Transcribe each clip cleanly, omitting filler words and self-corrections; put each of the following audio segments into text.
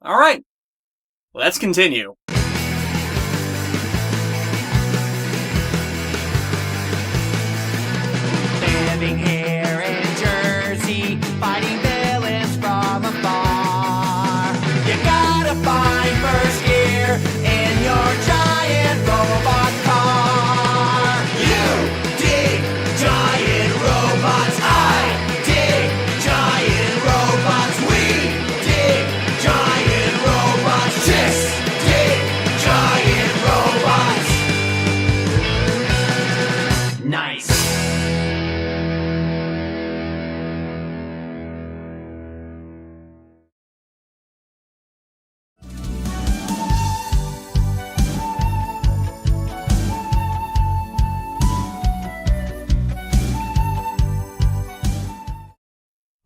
Alright, let's continue. Living here in Jersey, fighting villains from afar. You gotta find first gear in your giant robot car. You dig giant robots, I dig giant robots, we dig giant robots, chicks dig giant robots. Nice.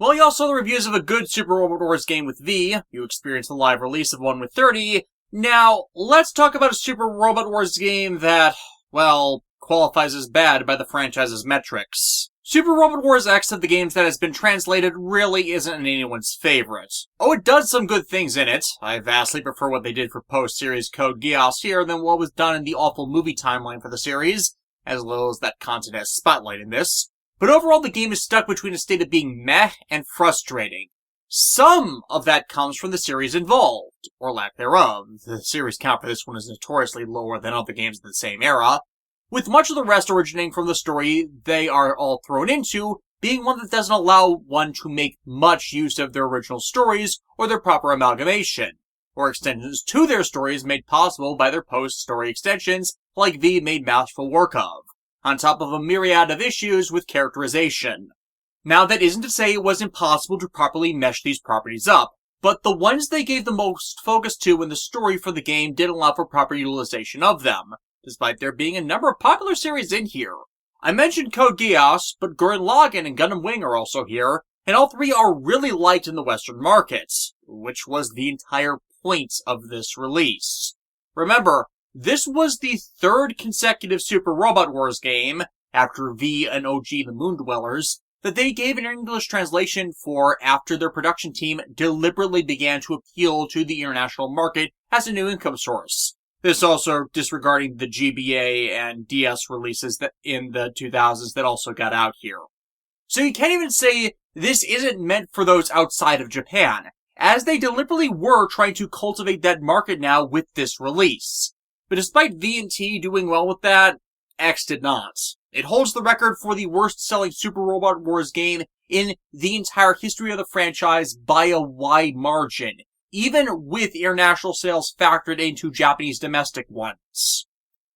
Well, you all saw the reviews of a good Super Robot Wars game with V. You experienced the live release of one with 30. Now, let's talk about a Super Robot Wars game that, well, qualifies as bad by the franchise's metrics. Super Robot Wars X of the games that has been translated really isn't anyone's favorite. Oh, it does some good things in it. I vastly prefer what they did for post-series Code Geass here than what was done in the awful movie timeline for the series, as little as that content has spotlight in this. But overall, the game is stuck between a state of being meh and frustrating. Some of that comes from the series involved, or lack thereof. The series count for this one is notoriously lower than other games in the same era, with much of the rest originating from the story they are all thrown into, being one that doesn't allow one to make much use of their original stories or their proper amalgamation, or extensions to their stories made possible by their post-story extensions like V made masterful work of, on top of a myriad of issues with characterization. Now, that isn't to say it was impossible to properly mesh these properties up, but the ones they gave the most focus to in the story for the game did allow for proper utilization of them, despite there being a number of popular series in here. I mentioned Code Geass, but Gurren Lagann and Gundam Wing are also here, and all three are really liked in the Western markets, which was the entire point of this release. Remember, this was the third consecutive Super Robot Wars game, after V and OG The Moon Dwellers, that they gave an English translation for after their production team deliberately began to appeal to the international market as a new income source. This also disregarding the GBA and DS releases that in the 2000s that also got out here. So you can't even say this isn't meant for those outside of Japan, as they deliberately were trying to cultivate that market now with this release. But despite V and T doing well with that, X did not. It holds the record for the worst-selling Super Robot Wars game in the entire history of the franchise by a wide margin, even with international sales factored into Japanese domestic ones.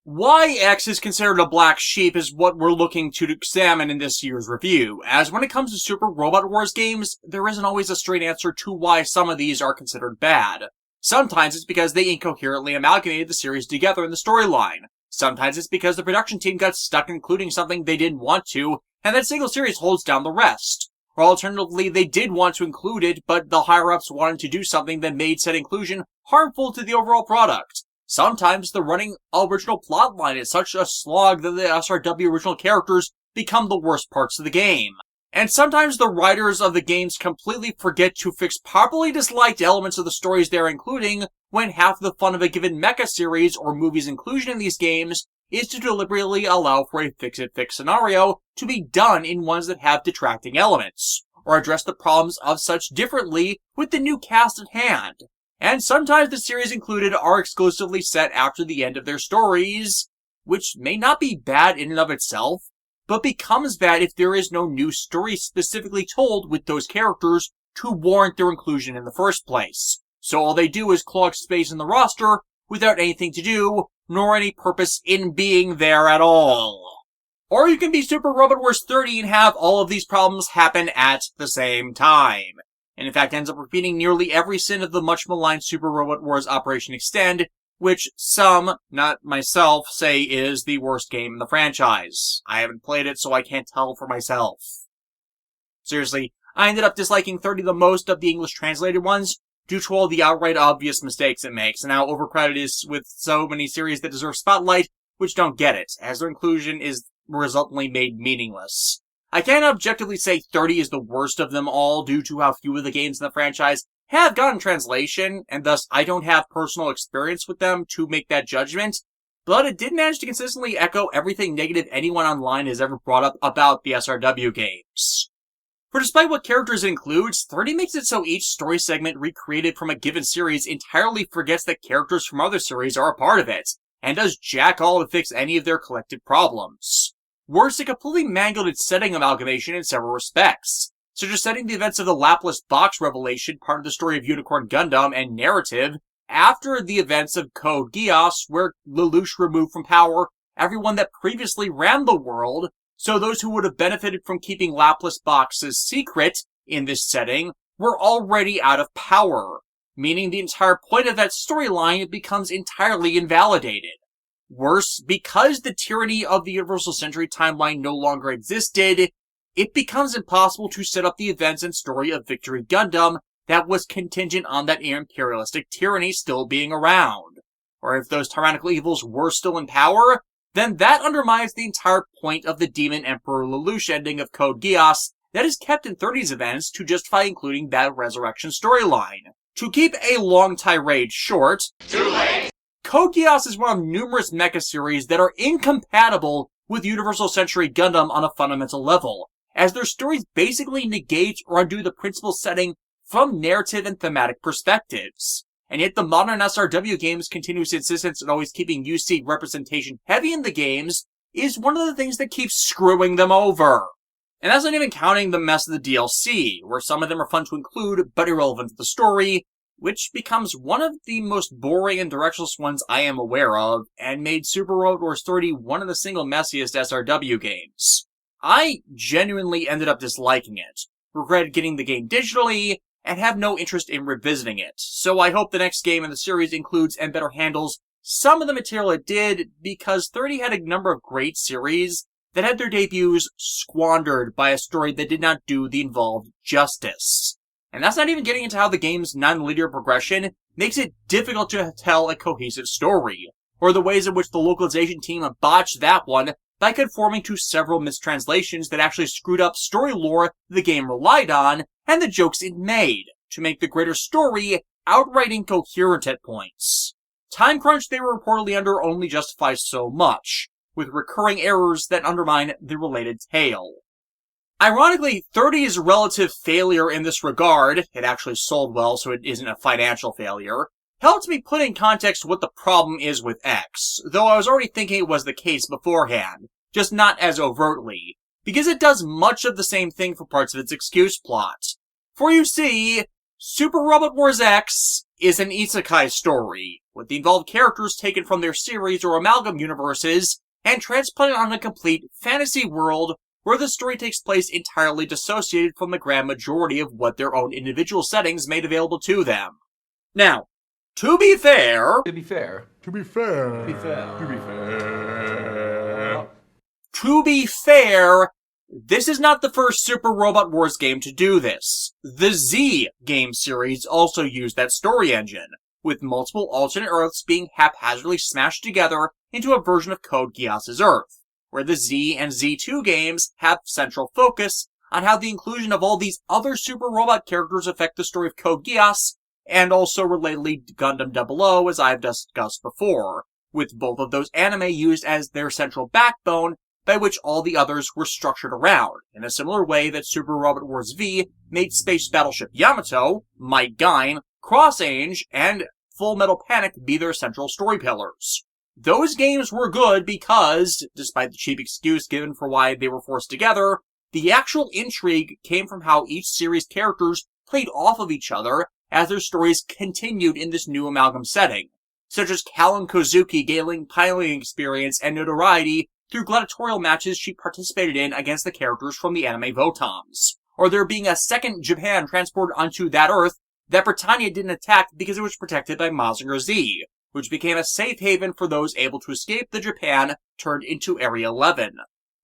Why X is considered a black sheep is what we're looking to examine in this year's review, as when it comes to Super Robot Wars games, there isn't always a straight answer to why some of these are considered bad. Sometimes it's because they incoherently amalgamated the series together in the storyline. Sometimes it's because the production team got stuck including something they didn't want to, and that single series holds down the rest. Or alternatively, they did want to include it, but the higher-ups wanted to do something that made said inclusion harmful to the overall product. Sometimes the running original plotline is such a slog that the SRW original characters become the worst parts of the game. And sometimes the writers of the games completely forget to fix properly disliked elements of the stories they're including, when half the fun of a given mecha series or movie's inclusion in these games is to deliberately allow for a fix-it-fix scenario to be done in ones that have detracting elements, or address the problems of such differently with the new cast at hand. And sometimes the series included are exclusively set after the end of their stories, which may not be bad in and of itself, but becomes bad if there is no new story specifically told with those characters to warrant their inclusion in the first place. So all they do is clog space in the roster without anything to do, nor any purpose in being there at all. Or you can be Super Robot Wars 30 and have all of these problems happen at the same time, and in fact ends up repeating nearly every sin of the much maligned Super Robot Wars Operation Extend, which some, not myself, say is the worst game in the franchise. I haven't played it, so I can't tell for myself. Seriously, I ended up disliking 30 the most of the English translated ones, due to all the outright obvious mistakes it makes, and how overcrowded it is with so many series that deserve spotlight, which don't get it, as their inclusion is resultantly made meaningless. I can't objectively say 30 is the worst of them all due to how few of the games in the franchise have gotten translation, and thus I don't have personal experience with them to make that judgment, but it did manage to consistently echo everything negative anyone online has ever brought up about the SRW games. For despite what characters it includes, 30 makes it so each story segment recreated from a given series entirely forgets that characters from other series are a part of it, and does jack all to fix any of their collective problems. Worse, it completely mangled its setting amalgamation in several respects, such as setting the events of the Laplace Box Revelation part of the story of Unicorn Gundam and narrative after the events of Code Geass, where Lelouch removed from power everyone that previously ran the world, so those who would have benefited from keeping Laplace Box's secret in this setting were already out of power, meaning the entire point of that storyline becomes entirely invalidated. Worse, because the tyranny of the Universal Century timeline no longer existed, it becomes impossible to set up the events and story of Victory Gundam that was contingent on that imperialistic tyranny still being around. Or if those tyrannical evils were still in power, then that undermines the entire point of the Demon Emperor Lelouch ending of Code Geass that is kept in 30's events to justify including that resurrection storyline. To keep a long tirade short, Too late! Code Geass is one of numerous mecha series that are incompatible with Universal Century Gundam on a fundamental level, as their stories basically negate or undo the principal setting from narrative and thematic perspectives. And yet the modern SRW game's continuous insistence on always keeping UC representation heavy in the games is one of the things that keeps screwing them over. And that's not even counting the mess of the DLC, where some of them are fun to include but irrelevant to the story, which becomes one of the most boring and directionless ones I am aware of, and made Super Robot Wars 30 one of the single messiest SRW games. I genuinely ended up disliking it, regretted getting the game digitally, and have no interest in revisiting it, so I hope the next game in the series includes and better handles some of the material it did, because 30 had a number of great series that had their debuts squandered by a story that did not do the involved justice. And that's not even getting into how the game's non-linear progression makes it difficult to tell a cohesive story, or the ways in which the localization team botched that one by conforming to several mistranslations that actually screwed up story lore the game relied on, and the jokes it made, to make the greater story outright incoherent at points. Time crunch they were reportedly under only justifies so much, with recurring errors that undermine the related tale. Ironically, 30's relative failure in this regard, it actually sold well so it isn't a financial failure, helped me put in context what the problem is with X, though I was already thinking it was the case beforehand, just not as overtly, because it does much of the same thing for parts of its excuse plot. For you see, Super Robot Wars X is an Isekai'd story, with the involved characters taken from their series or amalgam universes and transplanted on a complete fantasy world where the story takes place entirely dissociated from the grand majority of what their own individual settings made available to them. Now, to be fair, this is not the first Super Robot Wars game to do this. The Z game series also used that story engine, with multiple alternate Earths being haphazardly smashed together into a version of Code Geass's Earth, where the Z and Z2 games have central focus on how the inclusion of all these other Super Robot characters affect the story of Code Geass, and also relatedly Gundam 00, as I've discussed before, with both of those anime used as their central backbone by which all the others were structured around, in a similar way that Super Robot Wars V made Space Battleship Yamato, Might Gain, Cross Ange, and Full Metal Panic be their central story pillars. Those games were good because, despite the cheap excuse given for why they were forced together, the actual intrigue came from how each series' characters played off of each other as their stories continued in this new amalgam setting, such as Callum Kozuki gaining piloting experience and notoriety through gladiatorial matches she participated in against the characters from the anime Votams, or there being a second Japan transported onto that Earth that Britannia didn't attack because it was protected by Mazinger Z, which became a safe haven for those able to escape the Japan turned into Area 11.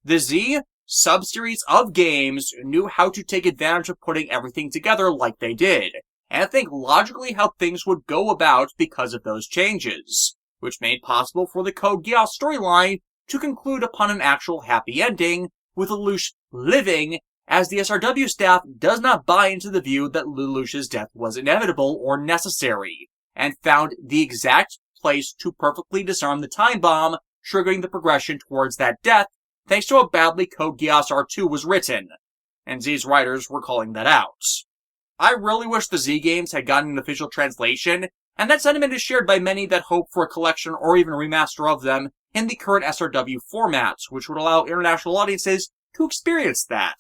The Z sub-series of games knew how to take advantage of putting everything together like they did, and think logically how things would go about because of those changes, which made possible for the Code Geass storyline to conclude upon an actual happy ending, with Lelouch living, as the SRW staff does not buy into the view that Lelouch's death was inevitable or necessary, and found the exact place to perfectly disarm the time bomb, triggering the progression towards that death, thanks to how badly Code Geass R2 was written. And Z's writers were calling that out. I really wish the Z games had gotten an official translation, and that sentiment is shared by many that hope for a collection or even a remaster of them in the current SRW format, which would allow international audiences to experience that.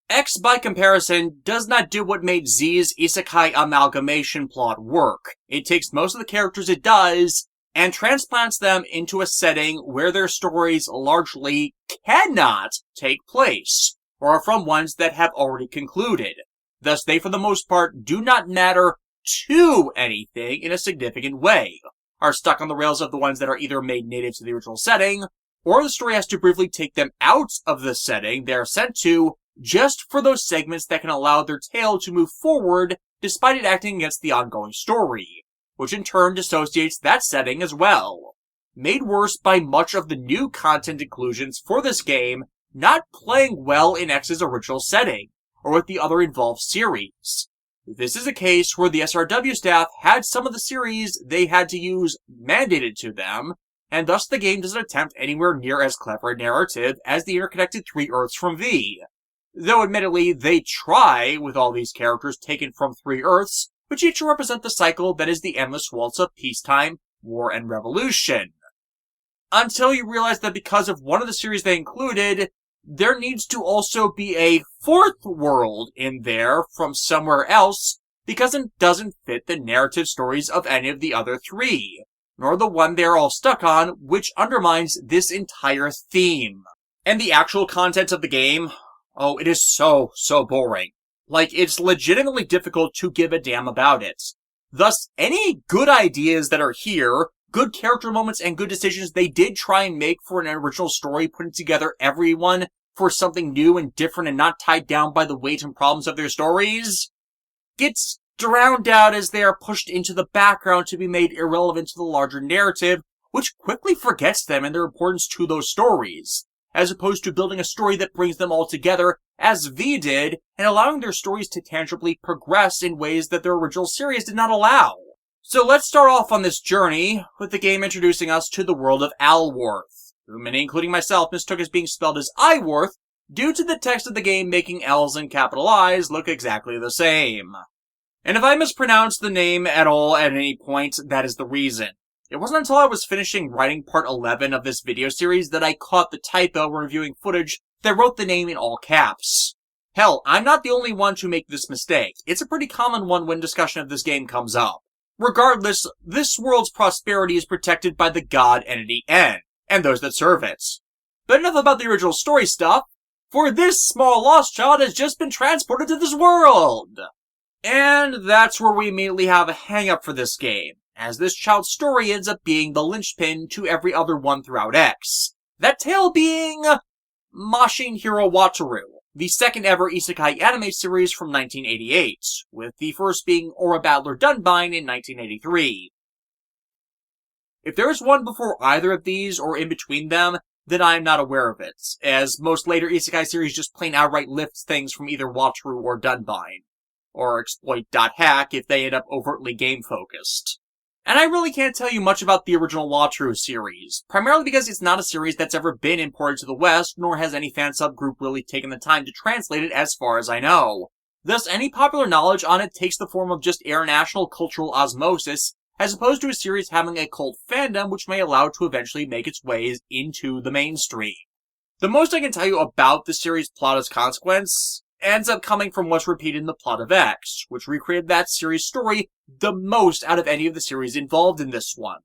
X, by comparison, does not do what made Z's Isekai amalgamation plot work. It takes most of the characters it does, and transplants them into a setting where their stories largely cannot take place, or are from ones that have already concluded. Thus, they for the most part do not matter to anything in a significant way, are stuck on the rails of the ones that are either made native to the original setting, or the story has to briefly take them out of the setting they are sent to, just for those segments that can allow their tale to move forward despite it acting against the ongoing story, which in turn dissociates that setting as well. Made worse by much of the new content inclusions for this game not playing well in X's original setting, or with the other involved series. This is a case where the SRW staff had some of the series they had to use mandated to them, and thus the game doesn't attempt anywhere near as clever a narrative as the interconnected 3 Earths from V. Though admittedly, they try with all these characters taken from 3 Earths, which each represent the cycle that is the endless waltz of peacetime, war, and revolution. Until you realize that because of one of the series they included, there needs to also be a 4th world in there from somewhere else, because it doesn't fit the narrative stories of any of the other 3, nor the one they're all stuck on, which undermines this entire theme. And the actual content of the game, oh, it is so boring. Like, it's legitimately difficult to give a damn about it. Thus, any good ideas that are here, good character moments and good decisions they did try and make for an original story, putting together everyone for something new and different and not tied down by the weight and problems of their stories, gets drowned out as they are pushed into the background to be made irrelevant to the larger narrative, which quickly forgets them and their importance to those stories, as opposed to building a story that brings them all together, as V did, and allowing their stories to tangibly progress in ways that their original series did not allow. So let's start off on this journey with the game introducing us to the world of Al Warth, who many, including myself, mistook as being spelled as Iworth due to the text of the game making L's and capital I's look exactly the same. And if I mispronounce the name at all at any point, that is the reason. It wasn't until I was finishing writing part 11 of this video series that I caught the typo when reviewing footage that wrote the name in all caps. Hell, I'm not the only one to make this mistake. It's a pretty common one when discussion of this game comes up. Regardless, this world's prosperity is protected by the god entity N, and those that serve it. But enough about the original story stuff, for this small lost child has just been transported to this world! And that's where we immediately have a hang-up for this game, as this child's story ends up being the linchpin to every other one throughout X. That tale being Masshin Hero Wataru, the second ever Isekai anime series from 1988, with the first being Aura Battler Dunbine in 1983. If there is one before either of these, or in between them, then I am not aware of it, as most later Isekai series just plain outright lift things from either Wataru or Dunbine, or exploit.hack if they end up overtly game-focused. And I really can't tell you much about the original Wataru series, primarily because it's not a series that's ever been imported to the West, nor has any fan subgroup really taken the time to translate it as far as I know. Thus, any popular knowledge on it takes the form of just international cultural osmosis, as opposed to a series having a cult fandom which may allow it to eventually make its way into the mainstream. The most I can tell you about the series' plot as consequence ends up coming from what's repeated in the plot of X, which recreated that series' story the most out of any of the series involved in this one.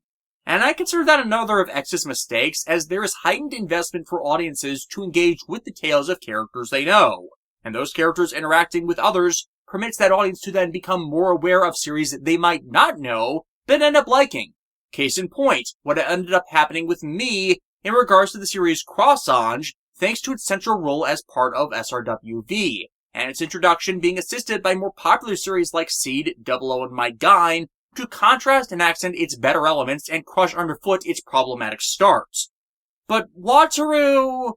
And I consider that another of X's mistakes, as there is heightened investment for audiences to engage with the tales of characters they know, and those characters interacting with others permits that audience to then become more aware of series that they might not know, but end up liking. Case in point, what ended up happening with me in regards to the series Cross-Ange, thanks to its central role as part of SRWV, and its introduction being assisted by more popular series like Seed, Double O, and My Gain, to contrast and accent its better elements and crush underfoot its problematic starts. But Wataru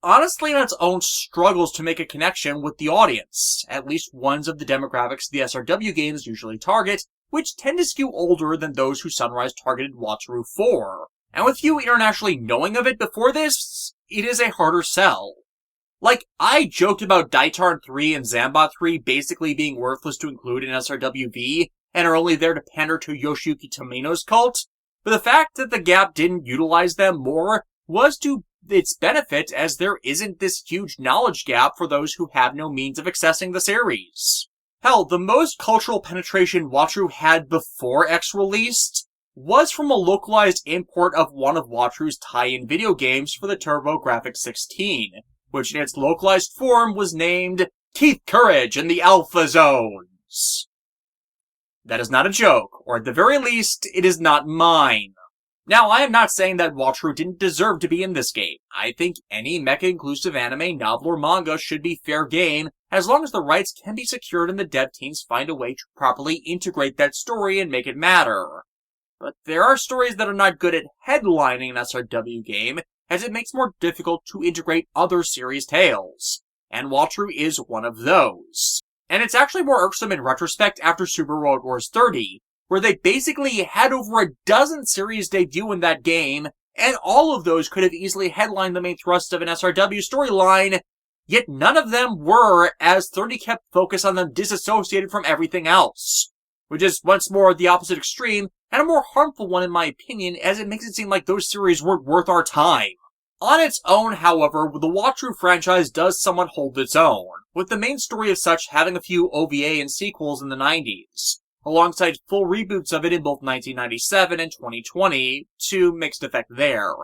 honestly on its own struggles to make a connection with the audience, at least ones of the demographics the SRW games usually target, which tend to skew older than those who Sunrise targeted Wataru for. And with few internationally knowing of it before this, it is a harder sell. Like, I joked about Daitarn 3 and Zambot 3 basically being worthless to include in SRWV, and are only there to pander to Yoshiyuki Tomino's cult, but the fact that the Gap didn't utilize them more was to its benefit, as there isn't this huge knowledge gap for those who have no means of accessing the series. Hell, the most cultural penetration Wataru had before X released was from a localized import of one of Wataru's tie-in video games for the TurboGrafx 16, which in its localized form was named Keith Courage and the Alpha Zones. That is not a joke, or at the very least, it is not mine. Now, I am not saying that Wataru didn't deserve to be in this game. I think any mecha-inclusive anime, novel, or manga should be fair game, as long as the rights can be secured and the dev teams find a way to properly integrate that story and make it matter. But there are stories that are not good at headlining an SRW game, as it makes it more difficult to integrate other series tales. And Wataru is one of those. And it's actually more irksome in retrospect after Super Robot Wars 30, where they basically had over a dozen series debut in that game, and all of those could have easily headlined the main thrust of an SRW storyline, yet none of them were, as 30 kept focus on them disassociated from everything else. Which is once more the opposite extreme, and a more harmful one in my opinion, as it makes it seem like those series weren't worth our time. On its own, however, the Wataru franchise does somewhat hold its own, with the main story of such having a few OVA and sequels in the 90s, alongside full reboots of it in both 1997 and 2020, to mixed effect there.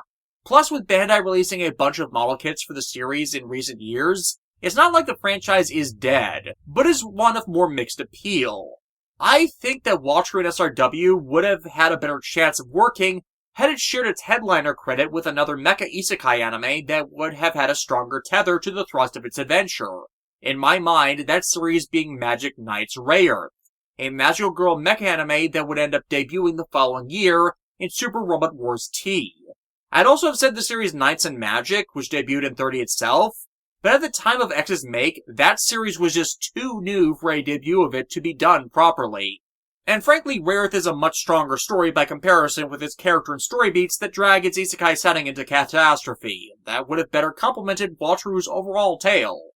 Plus, with Bandai releasing a bunch of model kits for the series in recent years, it's not like the franchise is dead, but is one of more mixed appeal. I think that Wataru and SRW would have had a better chance of working had it shared its headliner credit with another mecha isekai anime that would have had a stronger tether to the thrust of its adventure. In my mind, that series being Magic Knights Rayearth, a magical girl mecha anime that would end up debuting the following year in Super Robot Wars T. I'd also have said the series Knights and Magic, which debuted in 30 itself, but at the time of X's make, that series was just too new for a debut of it to be done properly. And frankly, Rayearth is a much stronger story by comparison with its character and story beats that drag its isekai setting into catastrophe. That would have better complemented Wataru's overall tale.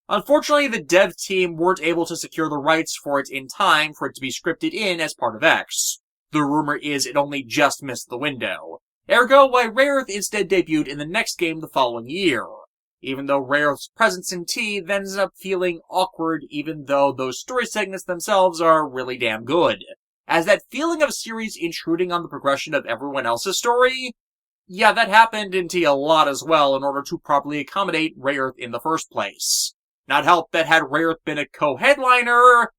Unfortunately, the dev team weren't able to secure the rights for it in time for it to be scripted in as part of X. The rumor is it only just missed the window. Ergo, why Rayearth instead debuted in the next game the following year. Even though Rayearth's presence in T then ends up feeling awkward, even though those story segments themselves are really damn good. As that feeling of a series intruding on the progression of everyone else's story? Yeah, that happened in T a lot as well in order to properly accommodate Rayearth in the first place. Not help that had Rayearth been a co-headliner,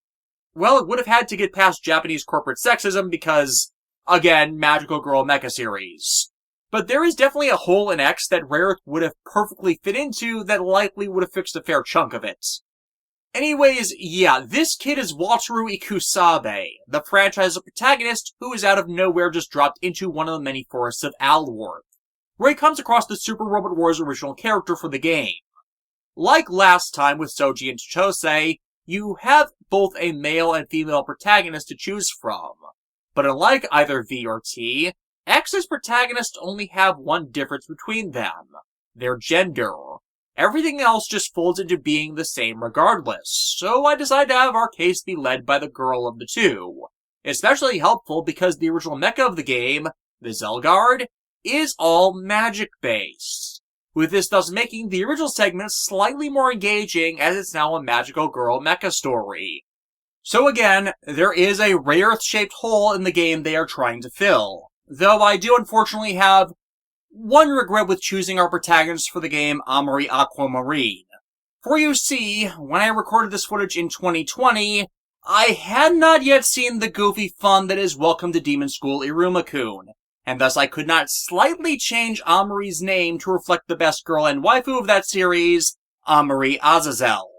well, it would have had to get past Japanese corporate sexism because, again, magical girl mecha series. But there is definitely a hole in X that Rayearth would have perfectly fit into that likely would have fixed a fair chunk of it. Anyways, yeah, this kid is Wataru Ikusabe, the franchise's protagonist who is out of nowhere just dropped into one of the many forests of Al Warth, where he comes across the Super Robot Wars original character for the game. Like last time with Soji and Chosei, you have both a male and female protagonist to choose from. But unlike either V or T, X's protagonists only have one difference between them: their gender. Everything else just folds into being the same regardless, so I decided to have our case be led by the girl of the two. Especially helpful because the original mecha of the game, the Zelgard, is all magic-based, with this thus making the original segment slightly more engaging as it's now a magical girl mecha story. So again, there is a Rayearth-shaped hole in the game they are trying to fill. Though I do unfortunately have one regret with choosing our protagonist for the game, Amari Aquamarine. For you see, when I recorded this footage in 2020, I had not yet seen the goofy fun that is Welcome to Demon School Iruma-kun, and thus I could not slightly change Amari's name to reflect the best girl and waifu of that series, Amari Azazel.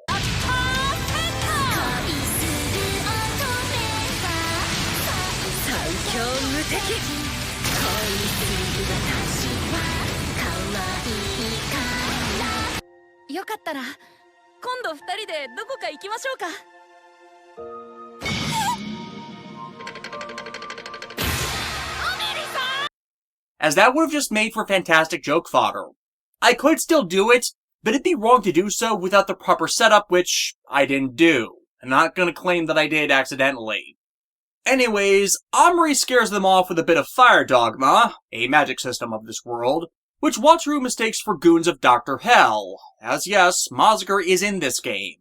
よかったら今度2人でどこか行きましょうか。 As that would have just made for fantastic joke fodder. I could still do it, but it'd be wrong to do so without the proper setup, which I didn't do. I'm not gonna claim that I did accidentally. Anyways, Omri scares them off with a bit of fire dogma, a magic system of this world, which Wataru mistakes for goons of Dr. Hell, as yes, Mazinger is in this game.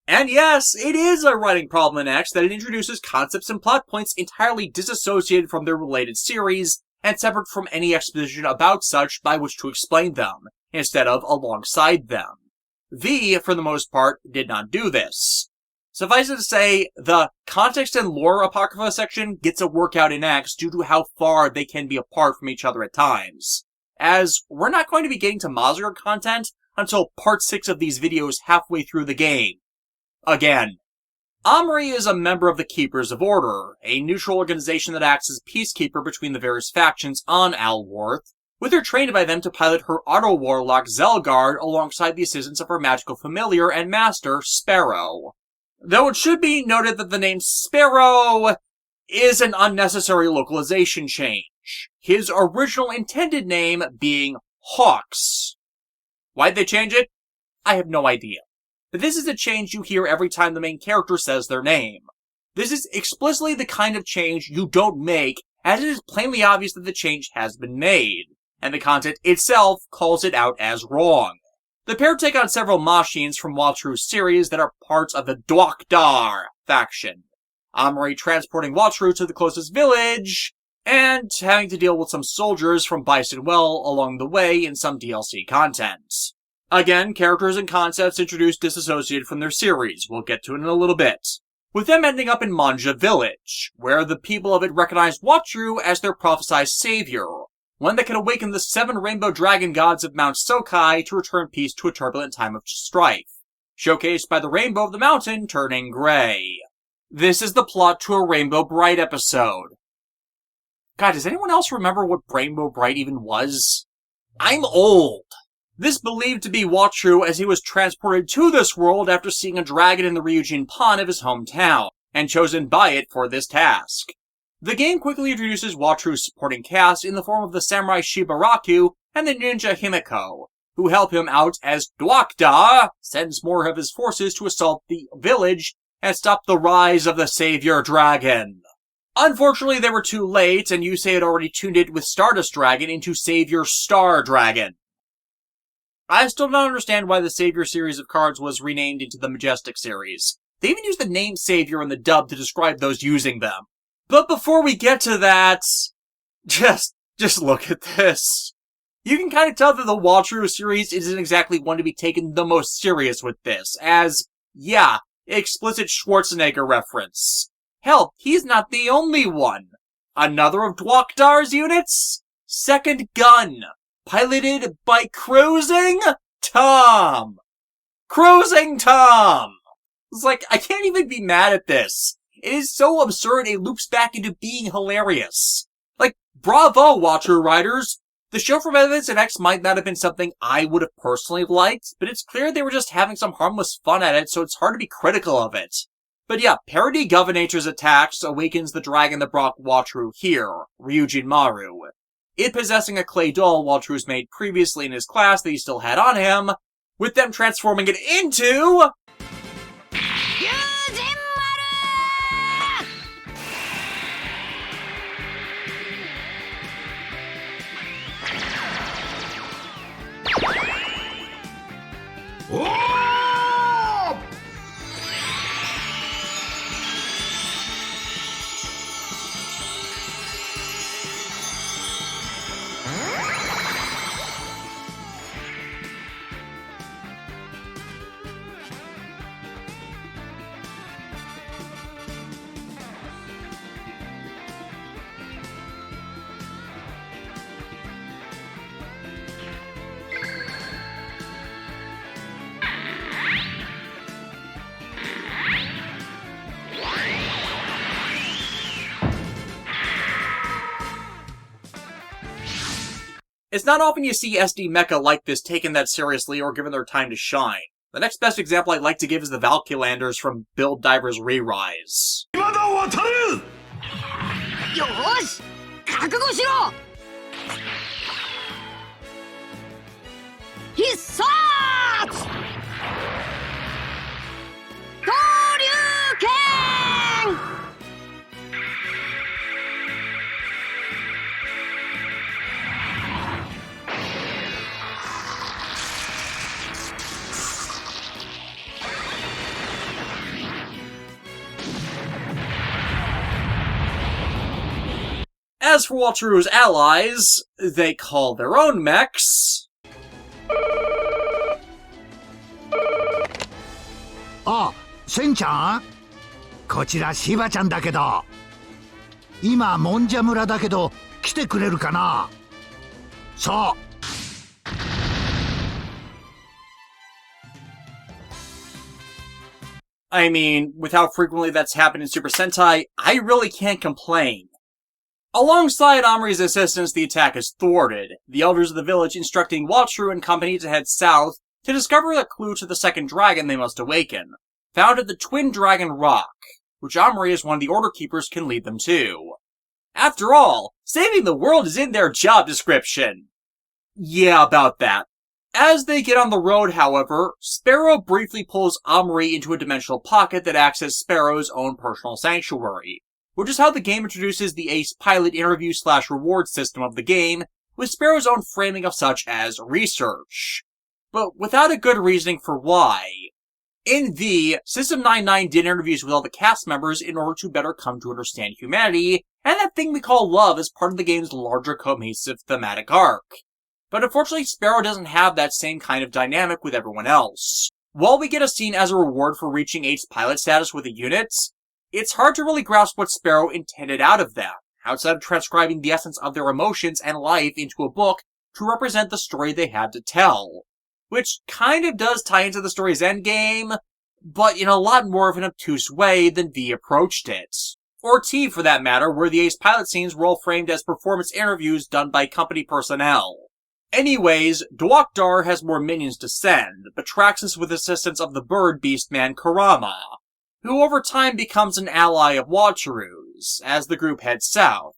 And yes, it is a writing problem in X that it introduces concepts and plot points entirely disassociated from their related series, and separate from any exposition about such by which to explain them, instead of alongside them. V, for the most part, did not do this. Suffice it to say, the context and lore apocrypha section gets a workout in X due to how far they can be apart from each other at times, as we're not going to be getting to Mazinger content until part 6 of these videos halfway through the game. Again. Omri is a member of the Keepers of Order, a neutral organization that acts as peacekeeper between the various factions on Al Warth, with her trained by them to pilot her auto-warlock Zelgard alongside the assistance of her magical familiar and master, Sparrow. Though it should be noted that the name Sparrow is an unnecessary localization change, his original intended name being Hawks. Why'd they change it? I have no idea. But this is a change you hear every time the main character says their name. This is explicitly the kind of change you don't make, as it is plainly obvious that the change has been made, and the content itself calls it out as wrong. The pair take on several Mashins from Wataru's series that are parts of the Dwakdar faction. Omri transporting Wataru to the closest village, and having to deal with some soldiers from Bison Well along the way in some DLC content. Again, characters and concepts introduced disassociated from their series, we'll get to it in a little bit. With them ending up in Manja Village, where the people of it recognize Wataru as their prophesied savior, one that can awaken the 7 rainbow dragon gods of Mount Sokai to return peace to a turbulent time of strife, showcased by the rainbow of the mountain turning gray. This is the plot to a Rainbow Bright episode. God, does anyone else remember what Rainbow Bright even was? I'm old. This believed to be Wataru as he was transported to this world after seeing a dragon in the Ryujin pond of his hometown, and chosen by it for this task. The game quickly introduces Wataru's supporting cast in the form of the samurai Shibaraku and the ninja Himiko, who help him out as Dwakda sends more of his forces to assault the village and stop the rise of the savior dragon. Unfortunately, they were too late, and Yusei had already tuned it with Stardust Dragon into Savior Star Dragon. I still don't understand why the Savior series of cards was renamed into the Majestic series. They even use the name Savior in the dub to describe those using them. But before we get to that, just look at this. You can kind of tell that the Wataru series isn't exactly one to be taken the most serious with this, as, yeah, explicit Schwarzenegger reference. Hell, he's not the only one. Another of Dwakdar's units? Second Gun. Piloted by Cruising Tom! Cruising Tom! It's like, I can't even be mad at this. It is so absurd it loops back into being hilarious. Like, bravo, Wataru writers! The show from Evidence and X might not have been something I would have personally liked, but it's clear they were just having some harmless fun at it, so it's hard to be critical of it. But yeah, parody Governator's attacks awakens the dragon that brought Wataru here, Ryujin Maru. It possessing a clay doll Wataru's made previously in his class that he still had on him, with them transforming it into... It's not often you see SD mecha like this taken that seriously or given their time to shine. The next best example I'd like to give is the Valkylanders from Build Divers Re-Rise. 今だWataru! よーし覚悟しろ必殺登竜拳 As for Wataru's allies, they call their own mechs... あ、センちゃんこちらシバちゃんだけど今もんじゃ村だけど来てくれるかなそう I mean, with how frequently that's happened in Super Sentai, I really can't complain. Alongside Amri's assistance, the attack is thwarted, the elders of the village instructing Wataru and company to head south to discover the clue to the second dragon they must awaken, found at the Twin Dragon Rock, which Amri as one of the Order Keepers can lead them to. After all, saving the world is in their job description. Yeah, about that. As they get on the road, however, Sparrow briefly pulls Amri into a dimensional pocket that acts as Sparrow's own personal sanctuary, which is how the game introduces the Ace Pilot interview/reward system of the game, with Sparrow's own framing of such as research. But without a good reasoning for why. In V, System 99 did interviews with all the cast members in order to better come to understand humanity, and that thing we call love as part of the game's larger cohesive thematic arc. But unfortunately, Sparrow doesn't have that same kind of dynamic with everyone else. While we get a scene as a reward for reaching Ace Pilot status with a unit, it's hard to really grasp what Sparrow intended out of them, outside of transcribing the essence of their emotions and life into a book to represent the story they had to tell. Which kind of does tie into the story's endgame, but in a lot more of an obtuse way than V approached it. Or T, for that matter, where the Ace Pilot scenes were all framed as performance interviews done by company personnel. Anyways, Dwokdar has more minions to send, but tracks us with assistance of the bird beastman Kurama, who over time becomes an ally of Wataru's, as the group heads south,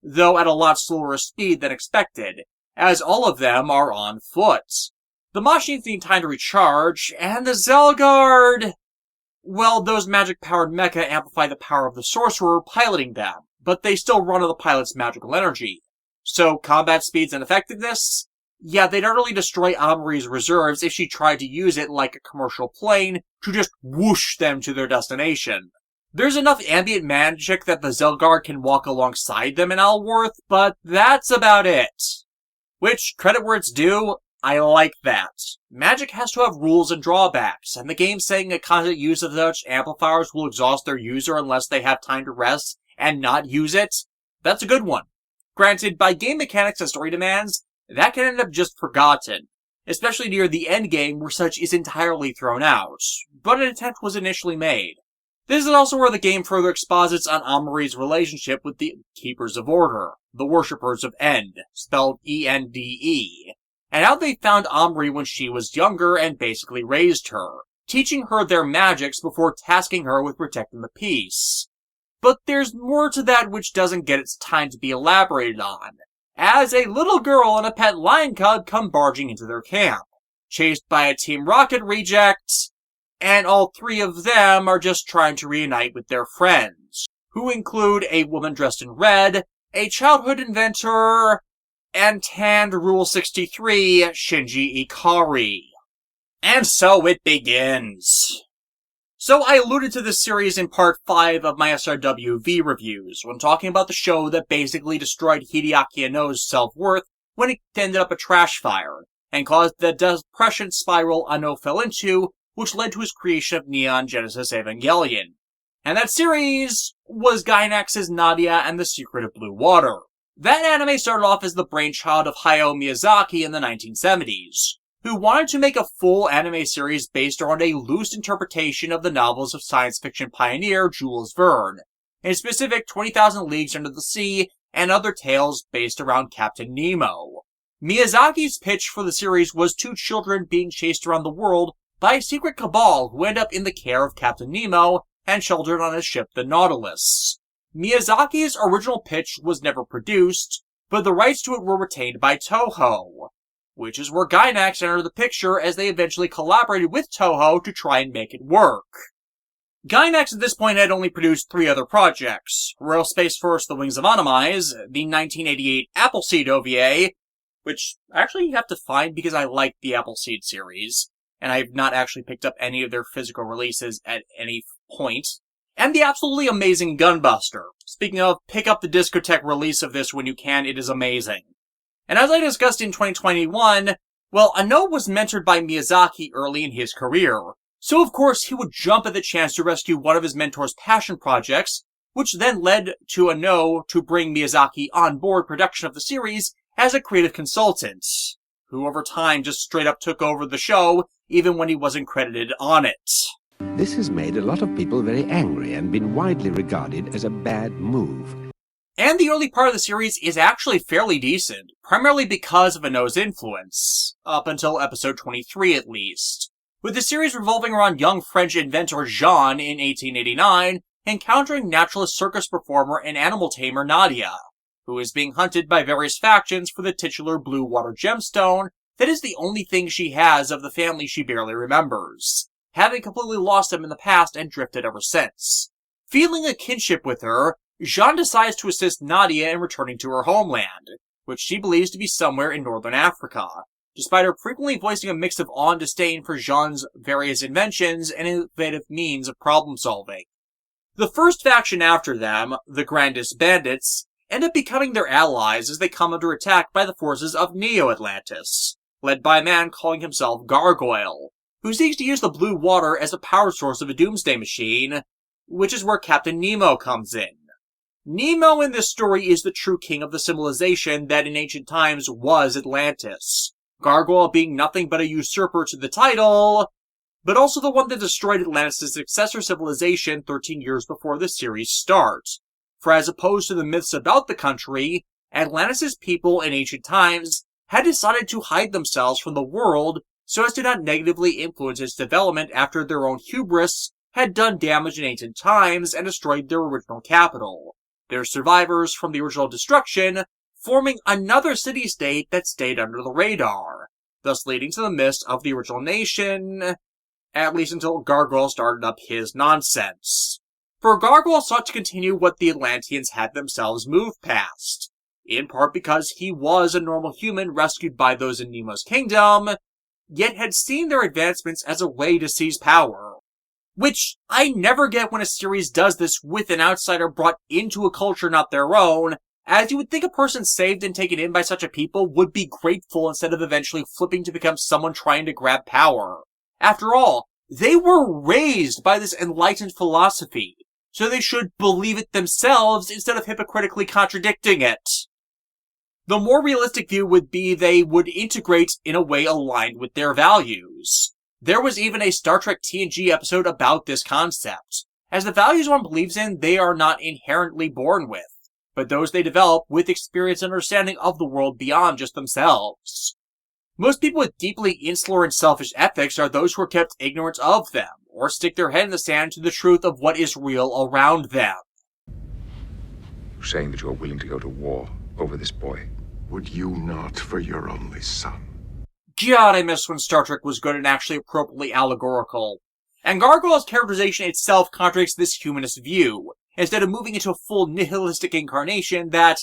though at a lot slower speed than expected, as all of them are on foot. The Masshin need time to recharge, and the Zelgard... Well, those magic-powered mecha amplify the power of the sorcerer piloting them, but they still run on the pilot's magical energy. So, combat speeds and effectiveness? Yeah, they'd utterly destroy Amri's reserves if she tried to use it like a commercial plane to just whoosh them to their destination. There's enough ambient magic that the Zelgard can walk alongside them in Al Warth, but that's about it. Which, credit where it's due, I like that. Magic has to have rules and drawbacks, and the game saying a constant use of such amplifiers will exhaust their user unless they have time to rest and not use it, that's a good one. Granted, by game mechanics and story demands, that can end up just forgotten, especially near the endgame where such is entirely thrown out, but an attempt was initially made. This is also where the game further exposits on Amri's relationship with the Keepers of Order, the Worshippers of End, spelled E-N-D-E, and how they found Amri when she was younger and basically raised her, teaching her their magics before tasking her with protecting the peace. But there's more to that which doesn't get its time to be elaborated on, as a little girl and a pet lion cub come barging into their camp, chased by a Team Rocket reject, and all three of them are just trying to reunite with their friends, who include a woman dressed in red, a childhood inventor, and tanned Rule 63 Shinji Ikari. And so it begins. So I alluded to this series in part 5 of my SRW-V reviews, when talking about the show that basically destroyed Hideaki Anno's self-worth when it ended up a trash fire, and caused the depression spiral Anno fell into, which led to his creation of Neon Genesis Evangelion. And that series was Gainax's Nadia and the Secret of Blue Water. That anime started off as the brainchild of Hayao Miyazaki in the 1970s, who wanted to make a full anime series based around a loose interpretation of the novels of science fiction pioneer Jules Verne, in specific 20,000 Leagues Under the Sea and other tales based around Captain Nemo. Miyazaki's pitch for the series was two children being chased around the world by a secret cabal who end up in the care of Captain Nemo and sheltered on his ship, the Nautilus. Miyazaki's original pitch was never produced, but the rights to it were retained by Toho, which is where Gainax entered the picture as they eventually collaborated with Toho to try and make it work. Gainax at this point had only produced 3 other projects: Royal Space Force The Wings of Animize, the 1988 Appleseed OVA, which actually you have to find because I like the Appleseed series, and I have not actually picked up any of their physical releases at any point, and the absolutely amazing Gunbuster. Speaking of, pick up the Discotheque release of this when you can, it is amazing. And as I discussed in 2021, well, Ano was mentored by Miyazaki early in his career, so of course he would jump at the chance to rescue one of his mentor's passion projects, which then led to Ano to bring Miyazaki on board production of the series as a creative consultant, who over time just straight up took over the show, even when he wasn't credited on it. This has made a lot of people very angry and been widely regarded as a bad move. And the early part of the series is actually fairly decent, primarily because of Ano's influence, up until episode 23 at least, with the series revolving around young French inventor Jean in 1889 encountering naturalist circus performer and animal tamer Nadia, who is being hunted by various factions for the titular blue water gemstone that is the only thing she has of the family she barely remembers, having completely lost them in the past and drifted ever since. Feeling a kinship with her, Jean decides to assist Nadia in returning to her homeland, which she believes to be somewhere in northern Africa, despite her frequently voicing a mix of awe and disdain for Jean's various inventions and innovative means of problem solving. The first faction after them, the Grandest Bandits, end up becoming their allies as they come under attack by the forces of Neo-Atlantis, led by a man calling himself Gargoyle, who seeks to use the blue water as a power source of a doomsday machine, which is where Captain Nemo comes in. Nemo in this story is the true king of the civilization that in ancient times was Atlantis, Gargoyle being nothing but a usurper to the title, but also the one that destroyed Atlantis' successor civilization 13 years before the series starts. For as opposed to the myths about the country, Atlantis' people in ancient times had decided to hide themselves from the world so as to not negatively influence its development after their own hubris had done damage in ancient times and destroyed their original capital, their survivors from the original destruction forming another city-state that stayed under the radar, thus leading to the myths of the original nation, at least until Gargoyle started up his nonsense. For Gargoyle sought to continue what the Atlanteans had themselves moved past, in part because he was a normal human rescued by those in Nemo's kingdom, yet had seen their advancements as a way to seize power. Which I never get when a series does this with an outsider brought into a culture not their own, as you would think a person saved and taken in by such a people would be grateful instead of eventually flipping to become someone trying to grab power. After all, they were raised by this enlightened philosophy, so they should believe it themselves instead of hypocritically contradicting it. The more realistic view would be they would integrate in a way aligned with their values. There was even a Star Trek TNG episode about this concept, as the values one believes in they are not inherently born with, but those they develop with experience and understanding of the world beyond just themselves. Most people with deeply insular and selfish ethics are those who are kept ignorant of them, or stick their head in the sand to the truth of what is real around them. Saying that you're willing to go to war over this boy. Would you not for your only son? God, I miss when Star Trek was good and actually appropriately allegorical. And Gargoyle's characterization itself contradicts this humanist view, instead of moving into a full nihilistic incarnation that,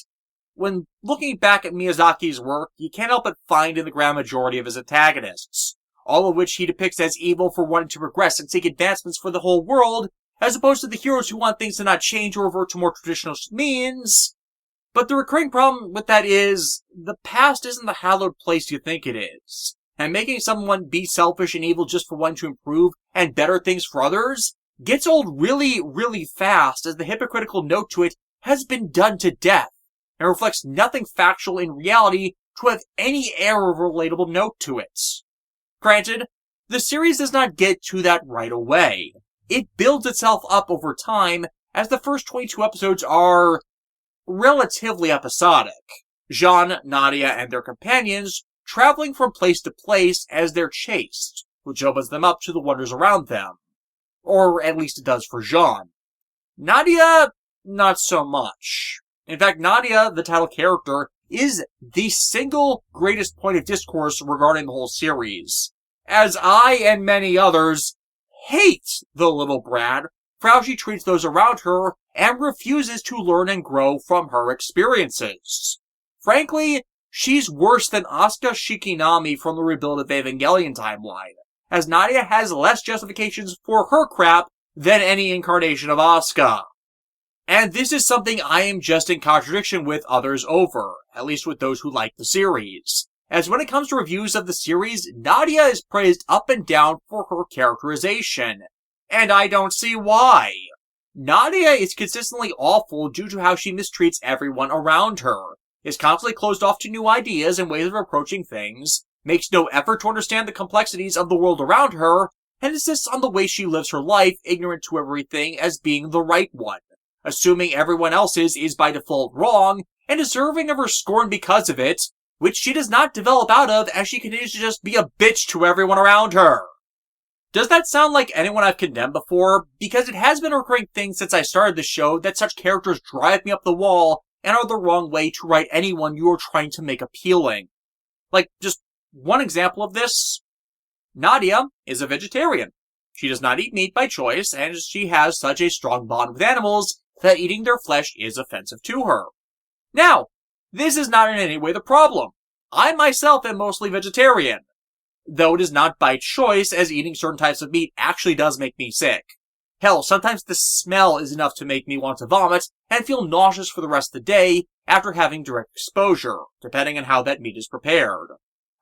when looking back at Miyazaki's work, you can't help but find in the grand majority of his antagonists, all of which he depicts as evil for wanting to progress and seek advancements for the whole world, as opposed to the heroes who want things to not change or revert to more traditional means. But the recurring problem with that is, the past isn't the hallowed place you think it is, and making someone be selfish and evil just for wanting to improve and better things for others gets old really, really fast, as the hypocritical note to it has been done to death, and reflects nothing factual in reality to have any air of a relatable note to it. Granted, the series does not get to that right away. It builds itself up over time, as the first 22 episodes are relatively episodic. Jean, Nadia, and their companions traveling from place to place as they're chased, which opens them up to the wonders around them. Or at least it does for Jean. Nadia, not so much. In fact, Nadia, the title character, is the single greatest point of discourse regarding the whole series, as I and many others hate the little brat for how she treats those around her and refuses to learn and grow from her experiences. Frankly, she's worse than Asuka Shikinami from the Rebuild of Evangelion timeline, as Nadia has less justifications for her crap than any incarnation of Asuka. And this is something I am just in contradiction with others over, at least with those who like the series. As when it comes to reviews of the series, Nadia is praised up and down for her characterization. And I don't see why. Nadia is consistently awful due to how she mistreats everyone around her, is constantly closed off to new ideas and ways of approaching things, makes no effort to understand the complexities of the world around her, and insists on the way she lives her life, ignorant to everything, as being the right one, assuming everyone else's is by default wrong, and deserving of her scorn because of it, which she does not develop out of as she continues to just be a bitch to everyone around her. Does that sound like anyone I've condemned before? Because it has been a recurring thing since I started the show that such characters drive me up the wall and are the wrong way to write anyone you are trying to make appealing. Like, just one example of this. Nadia is a vegetarian. She does not eat meat by choice, and she has such a strong bond with animals that eating their flesh is offensive to her. Now, this is not in any way the problem. I myself am mostly vegetarian, though it is not by choice, as eating certain types of meat actually does make me sick. Hell, sometimes the smell is enough to make me want to vomit and feel nauseous for the rest of the day after having direct exposure, depending on how that meat is prepared.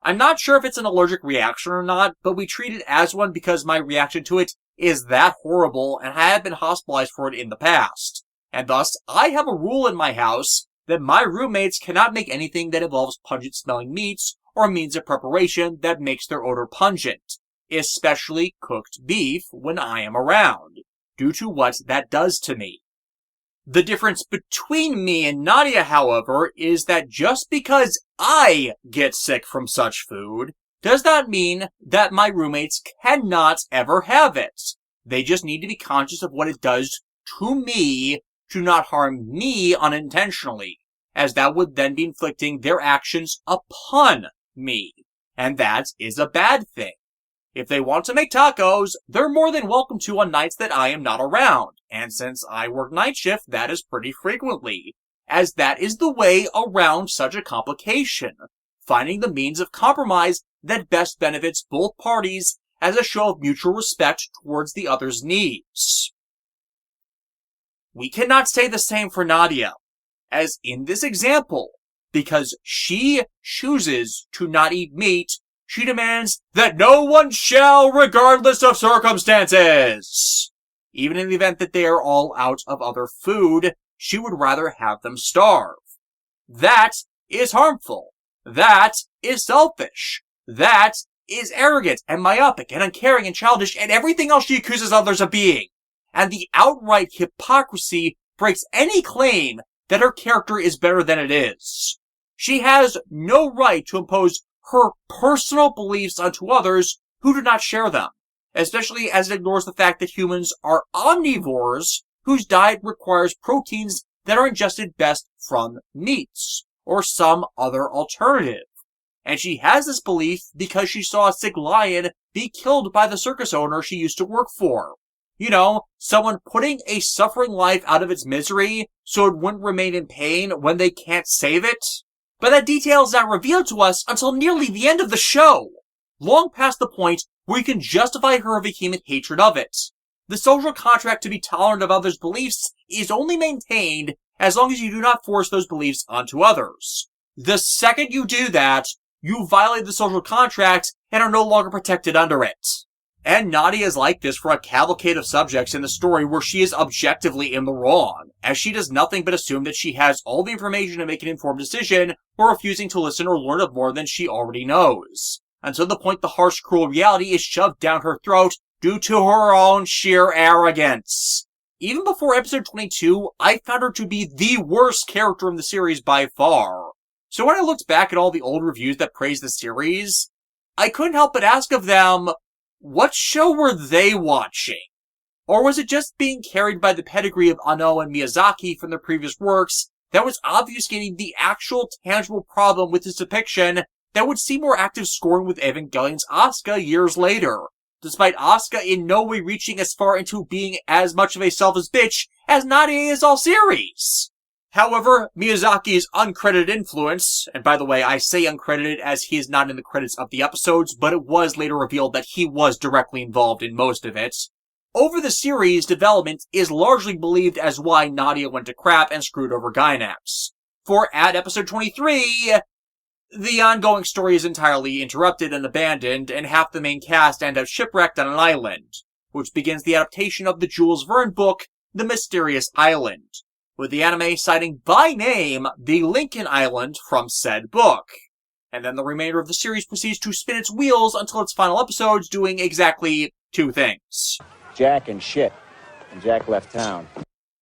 I'm not sure if it's an allergic reaction or not, but we treat it as one because my reaction to it is that horrible and I have been hospitalized for it in the past. And thus, I have a rule in my house that my roommates cannot make anything that involves pungent-smelling meats or means of preparation that makes their odor pungent, especially cooked beef when I am around, due to what that does to me. The difference between me and Nadia, however, is that just because I get sick from such food, does not mean that my roommates cannot ever have it. They just need to be conscious of what it does to me to not harm me unintentionally, as that would then be inflicting their actions upon me, and that is a bad thing. If they want to make tacos, they're more than welcome to on nights that I am not around, and since I work night shift, that is pretty frequently, as that is the way around such a complication, finding the means of compromise that best benefits both parties as a show of mutual respect towards the other's needs. We cannot say the same for Nadia, as in this example, because she chooses to not eat meat, she demands that no one shall, regardless of circumstances. Even in the event that they are all out of other food, she would rather have them starve. That is harmful. That is selfish. That is arrogant and myopic and uncaring and childish and everything else she accuses others of being. And the outright hypocrisy breaks any claim that her character is better than it is. She has no right to impose her personal beliefs onto others who do not share them, especially as it ignores the fact that humans are omnivores whose diet requires proteins that are ingested best from meats, or some other alternative. And she has this belief because she saw a sick lion be killed by the circus owner she used to work for. You know, someone putting a suffering life out of its misery so it wouldn't remain in pain when they can't save it. But that detail is not revealed to us until nearly the end of the show, long past the point where you can justify her vehement hatred of it. The social contract to be tolerant of others' beliefs is only maintained as long as you do not force those beliefs onto others. The second you do that, you violate the social contract and are no longer protected under it. And Nadia is like this for a cavalcade of subjects in the story where she is objectively in the wrong, as she does nothing but assume that she has all the information to make an informed decision, or refusing to listen or learn of more than she already knows, until the point the harsh, cruel reality is shoved down her throat due to her own sheer arrogance. Even before episode 22, I found her to be the worst character in the series by far. So when I looked back at all the old reviews that praised the series, I couldn't help but ask of them, what show were they watching? Or was it just being carried by the pedigree of Anno and Miyazaki from their previous works that was obfuscating the actual tangible problem with this depiction that would see more active scoring with Evangelion's Asuka years later, despite Asuka in no way reaching as far into being as much of a selfless bitch as Nadia is all series? However, Miyazaki's uncredited influence, and by the way, I say uncredited as he is not in the credits of the episodes, but it was later revealed that he was directly involved in most of it, over the series' development is largely believed as why Nadia went to crap and screwed over Gainax. For at episode 23, the ongoing story is entirely interrupted and abandoned, and half the main cast end up shipwrecked on an island, which begins the adaptation of the Jules Verne book, The Mysterious Island, with the anime citing by name the Lincoln Island from said book. And then the remainder of the series proceeds to spin its wheels until its final episodes doing exactly two things. Jack and shit. And Jack left town.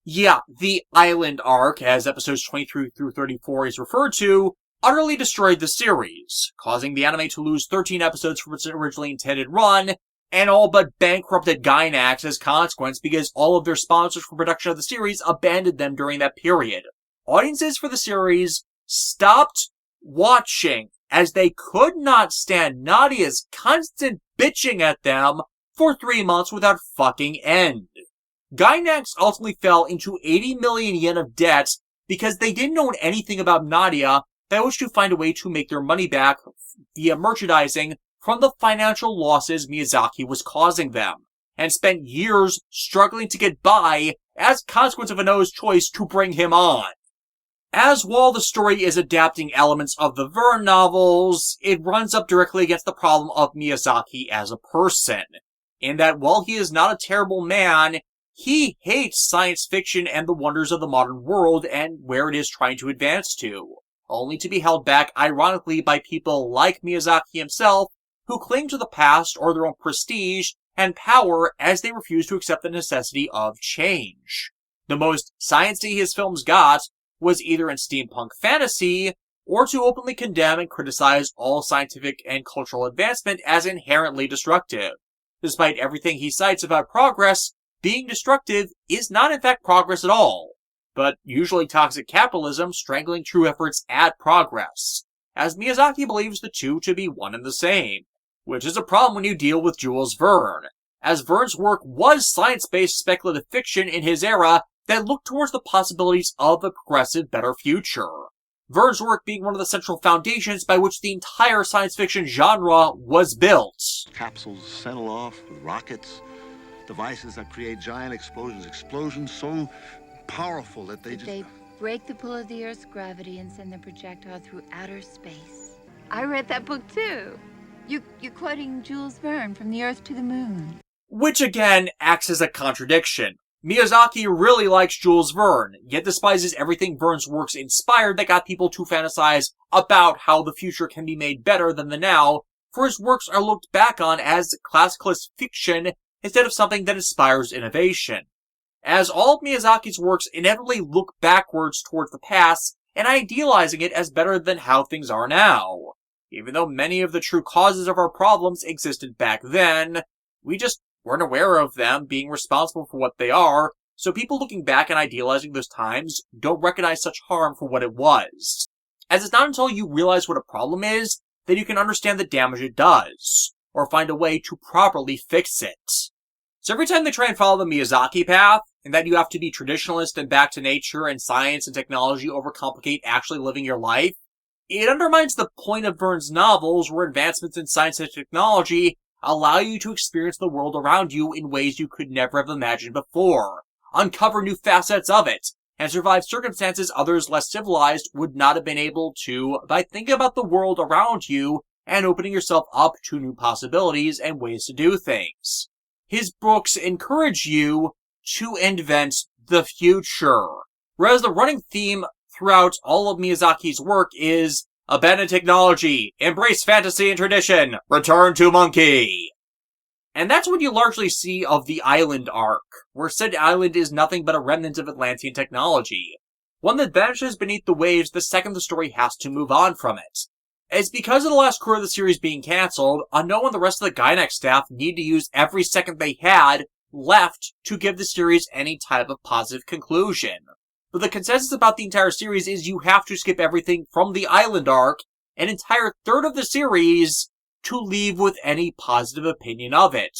Yeah, the Island arc, as episodes 23 through 34 is referred to, utterly destroyed the series, causing the anime to lose 13 episodes from its originally intended run, and all but bankrupted Gainax as consequence because all of their sponsors for production of the series abandoned them during that period. Audiences for the series stopped watching as they could not stand Nadia's constant bitching at them for 3 months without fucking end. Gainax ultimately fell into 80 million yen of debt because they didn't own anything about Nadia that wished to find a way to make their money back via merchandising from the financial losses Miyazaki was causing them, and spent years struggling to get by as a consequence of Anno's choice to bring him on. As while the story is adapting elements of the Verne novels, it runs up directly against the problem of Miyazaki as a person, in that while he is not a terrible man, he hates science fiction and the wonders of the modern world and where it is trying to advance to, only to be held back ironically by people like Miyazaki himself, who cling to the past or their own prestige and power as they refuse to accept the necessity of change. The most science-y his films got was either in steampunk fantasy, or to openly condemn and criticize all scientific and cultural advancement as inherently destructive. Despite everything he cites about progress, being destructive is not in fact progress at all, but usually toxic capitalism strangling true efforts at progress, as Miyazaki believes the two to be one and the same. Which is a problem when you deal with Jules Verne, as Verne's work was science-based speculative fiction in his era that looked towards the possibilities of a progressive, better future. Verne's work being one of the central foundations by which the entire science fiction genre was built. Capsules settle off with rockets, devices that create giant explosions so powerful that they break the pull of the Earth's gravity and send the projectile through outer space. I read that book too. You're quoting Jules Verne from The Earth to the Moon. Which again acts as a contradiction. Miyazaki really likes Jules Verne, yet despises everything Verne's works inspired that got people to fantasize about how the future can be made better than the now, for his works are looked back on as classicalist fiction instead of something that inspires innovation. As all of Miyazaki's works inevitably look backwards towards the past and idealizing it as better than how things are now. Even though many of the true causes of our problems existed back then, we just weren't aware of them being responsible for what they are, so people looking back and idealizing those times don't recognize such harm for what it was. As it's not until you realize what a problem is that you can understand the damage it does, or find a way to properly fix it. So every time they try and follow the Miyazaki path, and that you have to be traditionalist and back to nature and science and technology overcomplicate actually living your life, it undermines the point of Verne's novels where advancements in science and technology allow you to experience the world around you in ways you could never have imagined before, uncover new facets of it, and survive circumstances others less civilized would not have been able to by thinking about the world around you and opening yourself up to new possibilities and ways to do things. His books encourage you to invent the future, whereas the running theme throughout all of Miyazaki's work is abandon technology, embrace fantasy and tradition, return to monkey. And that's what you largely see of the Island arc, where said island is nothing but a remnant of Atlantean technology. one that vanishes beneath the waves the second the story has to move on from it. It's because of the last crew of the series being cancelled, Ano and the rest of the Gainax staff need to use every second they had left to give the series any type of positive conclusion. But the consensus about the entire series is you have to skip everything from the island arc, an entire third of the series, to leave with any positive opinion of it.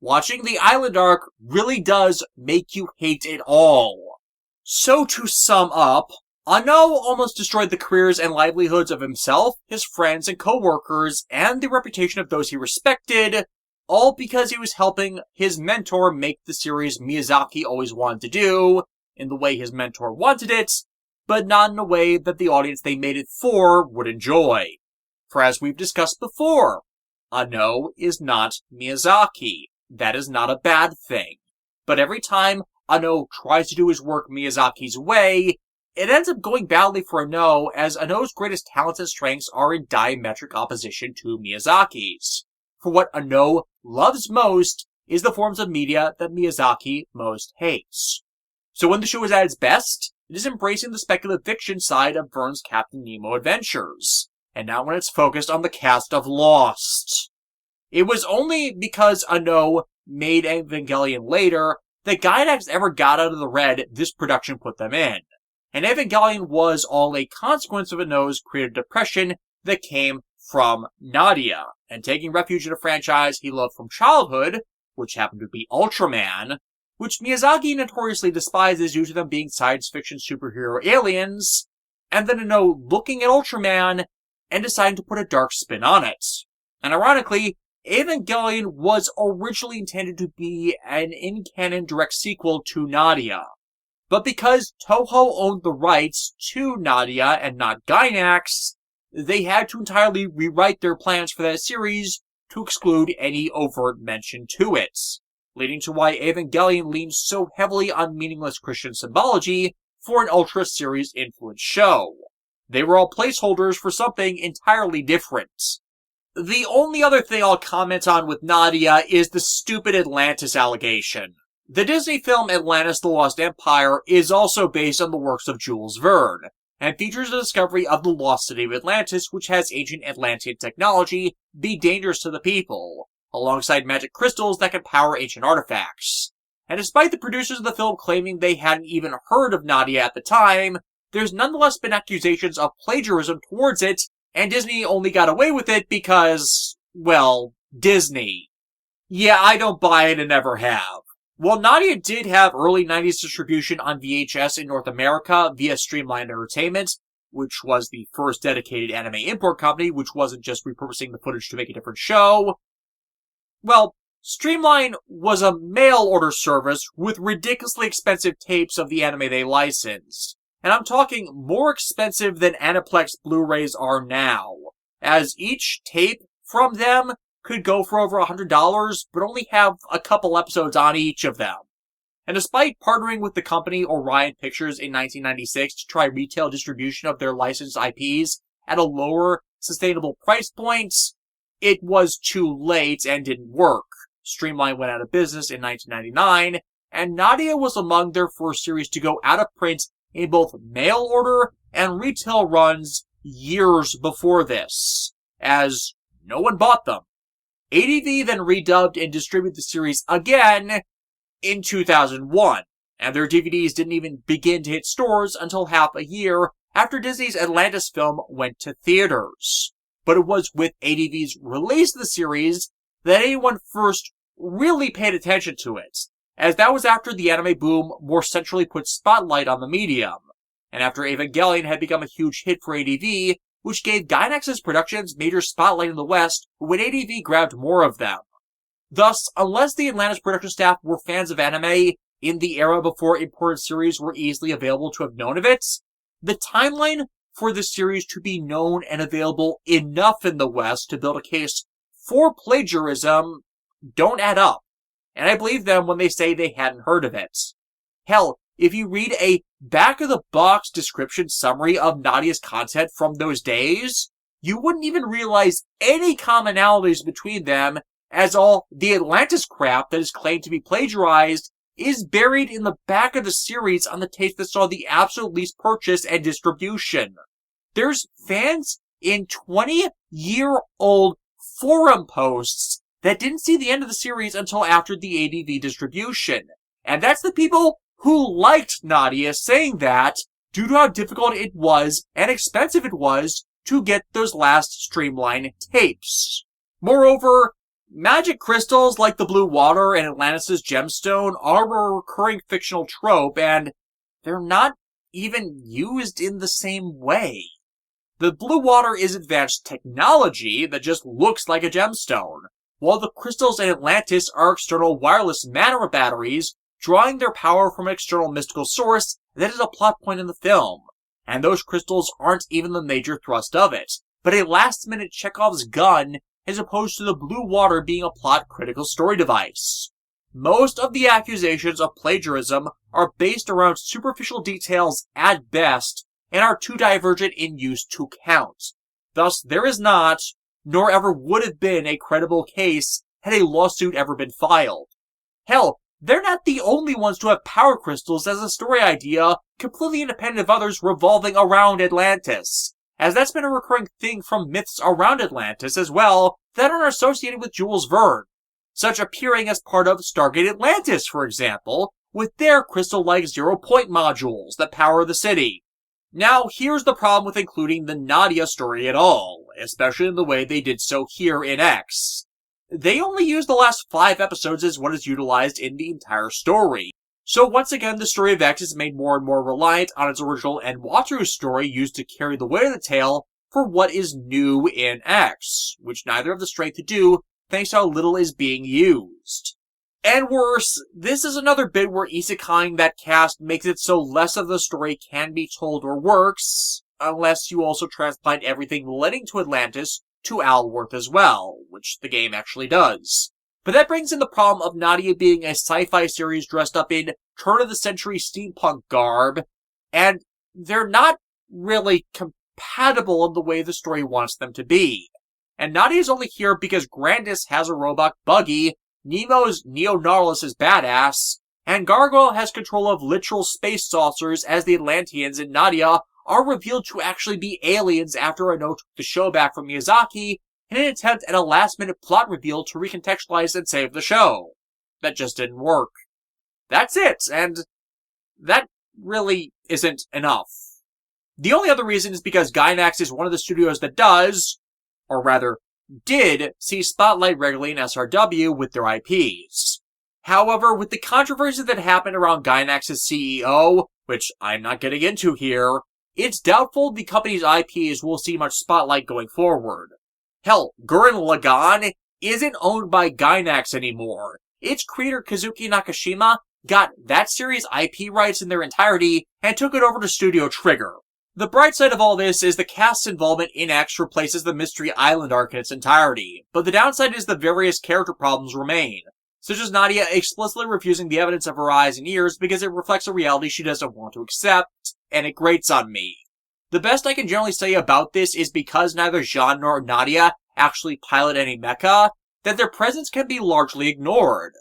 Watching the island arc really does make you hate it all. So to sum up, Ano almost destroyed the careers and livelihoods of himself, his friends and co-workers, and the reputation of those he respected, all because he was helping his mentor make the series Miyazaki always wanted to do, in the way his mentor wanted it, but not in a way that the audience they made it for would enjoy. For as we've discussed before, Ano is not Miyazaki. That is not a bad thing. But every time Ano tries to do his work Miyazaki's way, it ends up going badly for Ano, as Ano's greatest talents and strengths are in diametric opposition to Miyazaki's. For what Ano loves most is the forms of media that Miyazaki most hates. So when the show is at its best, it is embracing the speculative fiction side of Verne's Captain Nemo adventures, and not when it's focused on the cast of Lost. It was only because Ano made Evangelion later that Gainax ever got out of the red this production put them in. And Evangelion was all a consequence of Ano's creative depression that came from Nadia, and taking refuge in a franchise he loved from childhood, which happened to be Ultraman, which Miyazaki notoriously despises due to them being science fiction superhero aliens, and then Ano looking at Ultraman and deciding to put a dark spin on it. And ironically, Evangelion was originally intended to be an in-canon direct sequel to Nadia. But because Toho owned the rights to Nadia and not Gainax, they had to entirely rewrite their plans for that series to exclude any overt mention to it, leading to why Evangelion leans so heavily on meaningless Christian symbology for an Ultra series influenced show. They were all placeholders for something entirely different. The only other thing I'll comment on with Nadia is the stupid Atlantis allegation. The Disney film Atlantis the Lost Empire is also based on the works of Jules Verne, and features the discovery of the lost city of Atlantis, which has ancient Atlantean technology be dangerous to the people, alongside magic crystals that can power ancient artifacts. And despite the producers of the film claiming they hadn't even heard of Nadia at the time, there's nonetheless been accusations of plagiarism towards it, and Disney only got away with it because, well, Disney. Yeah, I don't buy it and never have. While Nadia did have early 90s distribution on VHS in North America via Streamline Entertainment, which was the first dedicated anime import company, which wasn't just repurposing the footage to make a different show, well, Streamline was a mail-order service with ridiculously expensive tapes of the anime they licensed. And I'm talking more expensive than Aniplex Blu-rays are now, as each tape from them could go for over $100, but only have a couple episodes on each of them. And despite partnering with the company Orion Pictures in 1996 to try retail distribution of their licensed IPs at a lower, sustainable price point, it was too late and didn't work. Streamline went out of business in 1999, and Nadia was among their first series to go out of print in both mail order and retail runs years before this, as no one bought them. ADV then redubbed and distributed the series again in 2001, and their DVDs didn't even begin to hit stores until half a year after Disney's Atlantis film went to theaters. But it was with ADV's release of the series that anyone first really paid attention to it, as that was after the anime boom more centrally put spotlight on the medium, and after Evangelion had become a huge hit for ADV, which gave Gainax's productions major spotlight in the West when ADV grabbed more of them. Thus, unless the Atlantis production staff were fans of anime in the era before imported series were easily available to have known of it, the timeline for the series to be known and available enough in the West to build a case for plagiarism don't add up. And I believe them when they say they hadn't heard of it. Hell, if you read a back-of-the-box description summary of Nadia's content from those days, you wouldn't even realize any commonalities between them, as all the Atlantis crap that is claimed to be plagiarized is buried in the back of the series on the tapes that saw the absolute least purchase and distribution. There's fans in 20-year-old forum posts that didn't see the end of the series until after the ADV distribution. And that's the people who liked Nadia saying that due to how difficult it was and expensive it was to get those last Streamline tapes. Moreover, magic crystals like the blue water and Atlantis' gemstone are a recurring fictional trope, and they're not even used in the same way. The blue water is advanced technology that just looks like a gemstone, while the crystals in Atlantis are external wireless mana batteries drawing their power from an external mystical source that is a plot point in the film. And those crystals aren't even the major thrust of it, but a last-minute Chekhov's gun as opposed to the blue water being a plot-critical story device. Most of the accusations of plagiarism are based around superficial details at best and are too divergent in use to count. Thus, there is not, nor ever would have been, a credible case had a lawsuit ever been filed. Hell, they're not the only ones to have power crystals as a story idea, completely independent of others revolving around Atlantis, as that's been a recurring thing from myths around Atlantis as well that are associated with Jules Verne, such appearing as part of Stargate Atlantis, for example, with their crystal-like zero-point modules that power the city. Now, here's the problem with including the Nadia story at all, especially in the way they did so here in X. They only use the last 5 episodes as what is utilized in the entire story. So once again, the story of X is made more and more reliant on its original and Wataru story used to carry the weight of the tale for what is new in X, which neither have the strength to do thanks to how little is being used. And worse, this is another bit where Isekai'd that cast makes it so less of the story can be told or works, unless you also transplant everything relating to Atlantis To Al Warth as well, which the game actually does. But that brings in the problem of Nadia being a sci-fi series dressed up in turn-of-the-century steampunk garb, and they're not really compatible in the way the story wants them to be. And Nadia's only here because Grandis has a robot buggy, Nemo's Neo-Nautilus is badass, and Gargoyle has control of literal space saucers as the Atlanteans in Nadia are revealed to actually be aliens after Ano took the show back from Miyazaki in an attempt at a last-minute plot reveal to recontextualize and save the show. That just didn't work. That's it, and that really isn't enough. The only other reason is because Gainax is one of the studios that does, or rather, did see spotlight regularly in SRW with their IPs. However, with the controversy that happened around Gainax's CEO, which I'm not getting into here, it's doubtful the company's IPs will see much spotlight going forward. Hell, Gurren Lagann isn't owned by Gainax anymore. Its creator Kazuki Nakashima got that series' IP rights in their entirety and took it over to Studio Trigger. The bright side of all this is the cast's involvement in X replaces the Mystery Island arc in its entirety, but the downside is the various character problems remain, such as Nadia explicitly refusing the evidence of her eyes and ears because it reflects a reality she doesn't want to accept, and it grates on me. The best I can generally say about this is because neither Jean nor Nadia actually pilot any mecha, that their presence can be largely ignored.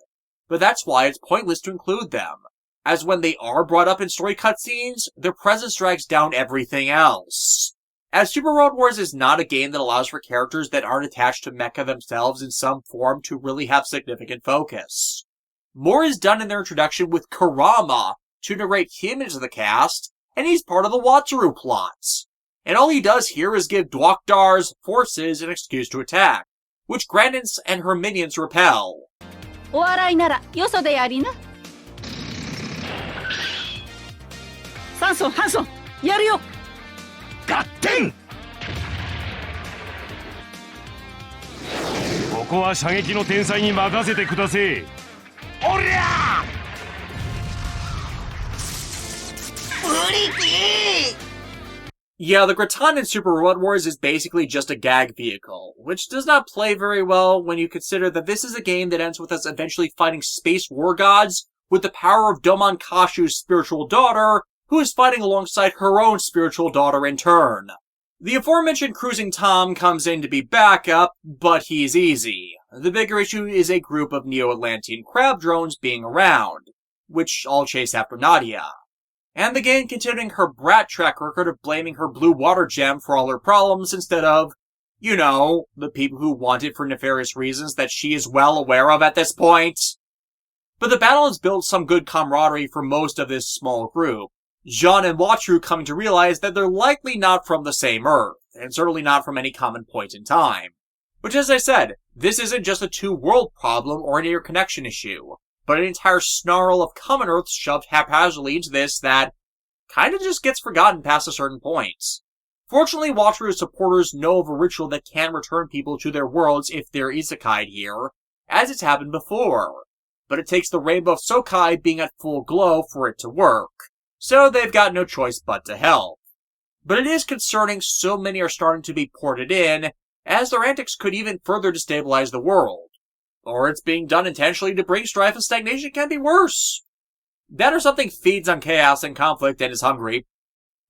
But that's why it's pointless to include them, as when they are brought up in story cutscenes, their presence drags down everything else. As Super Robot Wars is not a game that allows for characters that aren't attached to mecha themselves in some form to really have significant focus. More is done in their introduction with Kurama to narrate him into the cast, and he's part of the Wataru plot. And all he does here is give Dwokdar's forces an excuse to attack, which Grandis and her minions repel. お笑いならよそでやりな。サンソン、ハンソン、やるよ。合点。ここは射撃の天才に任せてください。おりゃ！Yeah, the Graton in Super Robot Wars is basically just a gag vehicle, which does not play very well when you consider that this is a game that ends with us eventually fighting space war gods with the power of Domon Kashu's spiritual daughter, who is fighting alongside her own spiritual daughter in turn. The aforementioned Cruising Tom comes in to be backup, but he's easy. The bigger issue is a group of Neo-Atlantean crab drones being around. which all chase after Nadia. And the game continuing her brat track record of blaming her blue water gem for all her problems instead of, you know, the people who want it for nefarious reasons that she is well aware of at this point. But the battle has built some good camaraderie for most of this small group. Jean and Wataru coming to realize that they're likely not from the same Earth, and certainly not from any common point in time. Which, as I said, this isn't just a two-world problem or an interconnection issue, but an entire snarl of common Earths shoved haphazardly into this that kinda just gets forgotten past a certain point. Fortunately, Wataru's supporters know of a ritual that can return people to their worlds if they're Isekai'd here, as it's happened before. But it takes the rainbow of Sokai being at full glow for it to work, so they've got no choice but to help. But it is concerning so many are starting to be ported in, as their antics could even further destabilize the world. Or it's being done intentionally to bring strife and stagnation can be worse. That or something feeds on chaos and conflict and is hungry.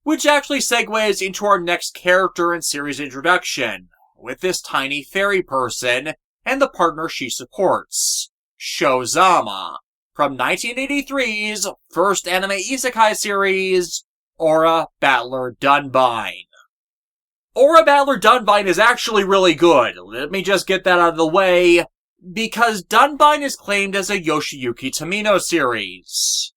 Which actually segues into our next character and series introduction, with this tiny fairy person and the partner she supports, Shozama, from 1983's first anime isekai series, Aura Battler Dunbine. Aura Battler Dunbine is actually really good. Let me just get that out of the way, because Dunbine is claimed as a Yoshiyuki Tomino series.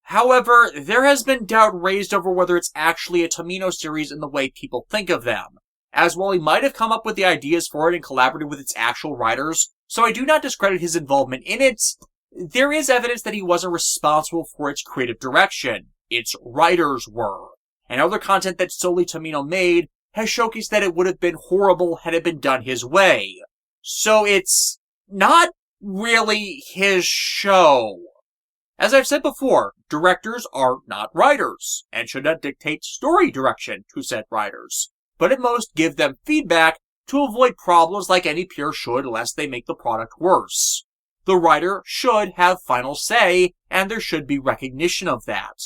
However, there has been doubt raised over whether it's actually a Tomino series in the way people think of them, as while he might have come up with the ideas for it and collaborated with its actual writers, so I do not discredit his involvement in it, there is evidence that he wasn't responsible for its creative direction. Its writers were. And other content that solely Tomino made has showcased that it would have been horrible had it been done his way. So it's not really his show. As I've said before, directors are not writers, and should not dictate story direction to said writers, but at most give them feedback to avoid problems like any peer should, lest they make the product worse. The writer should have final say, and there should be recognition of that.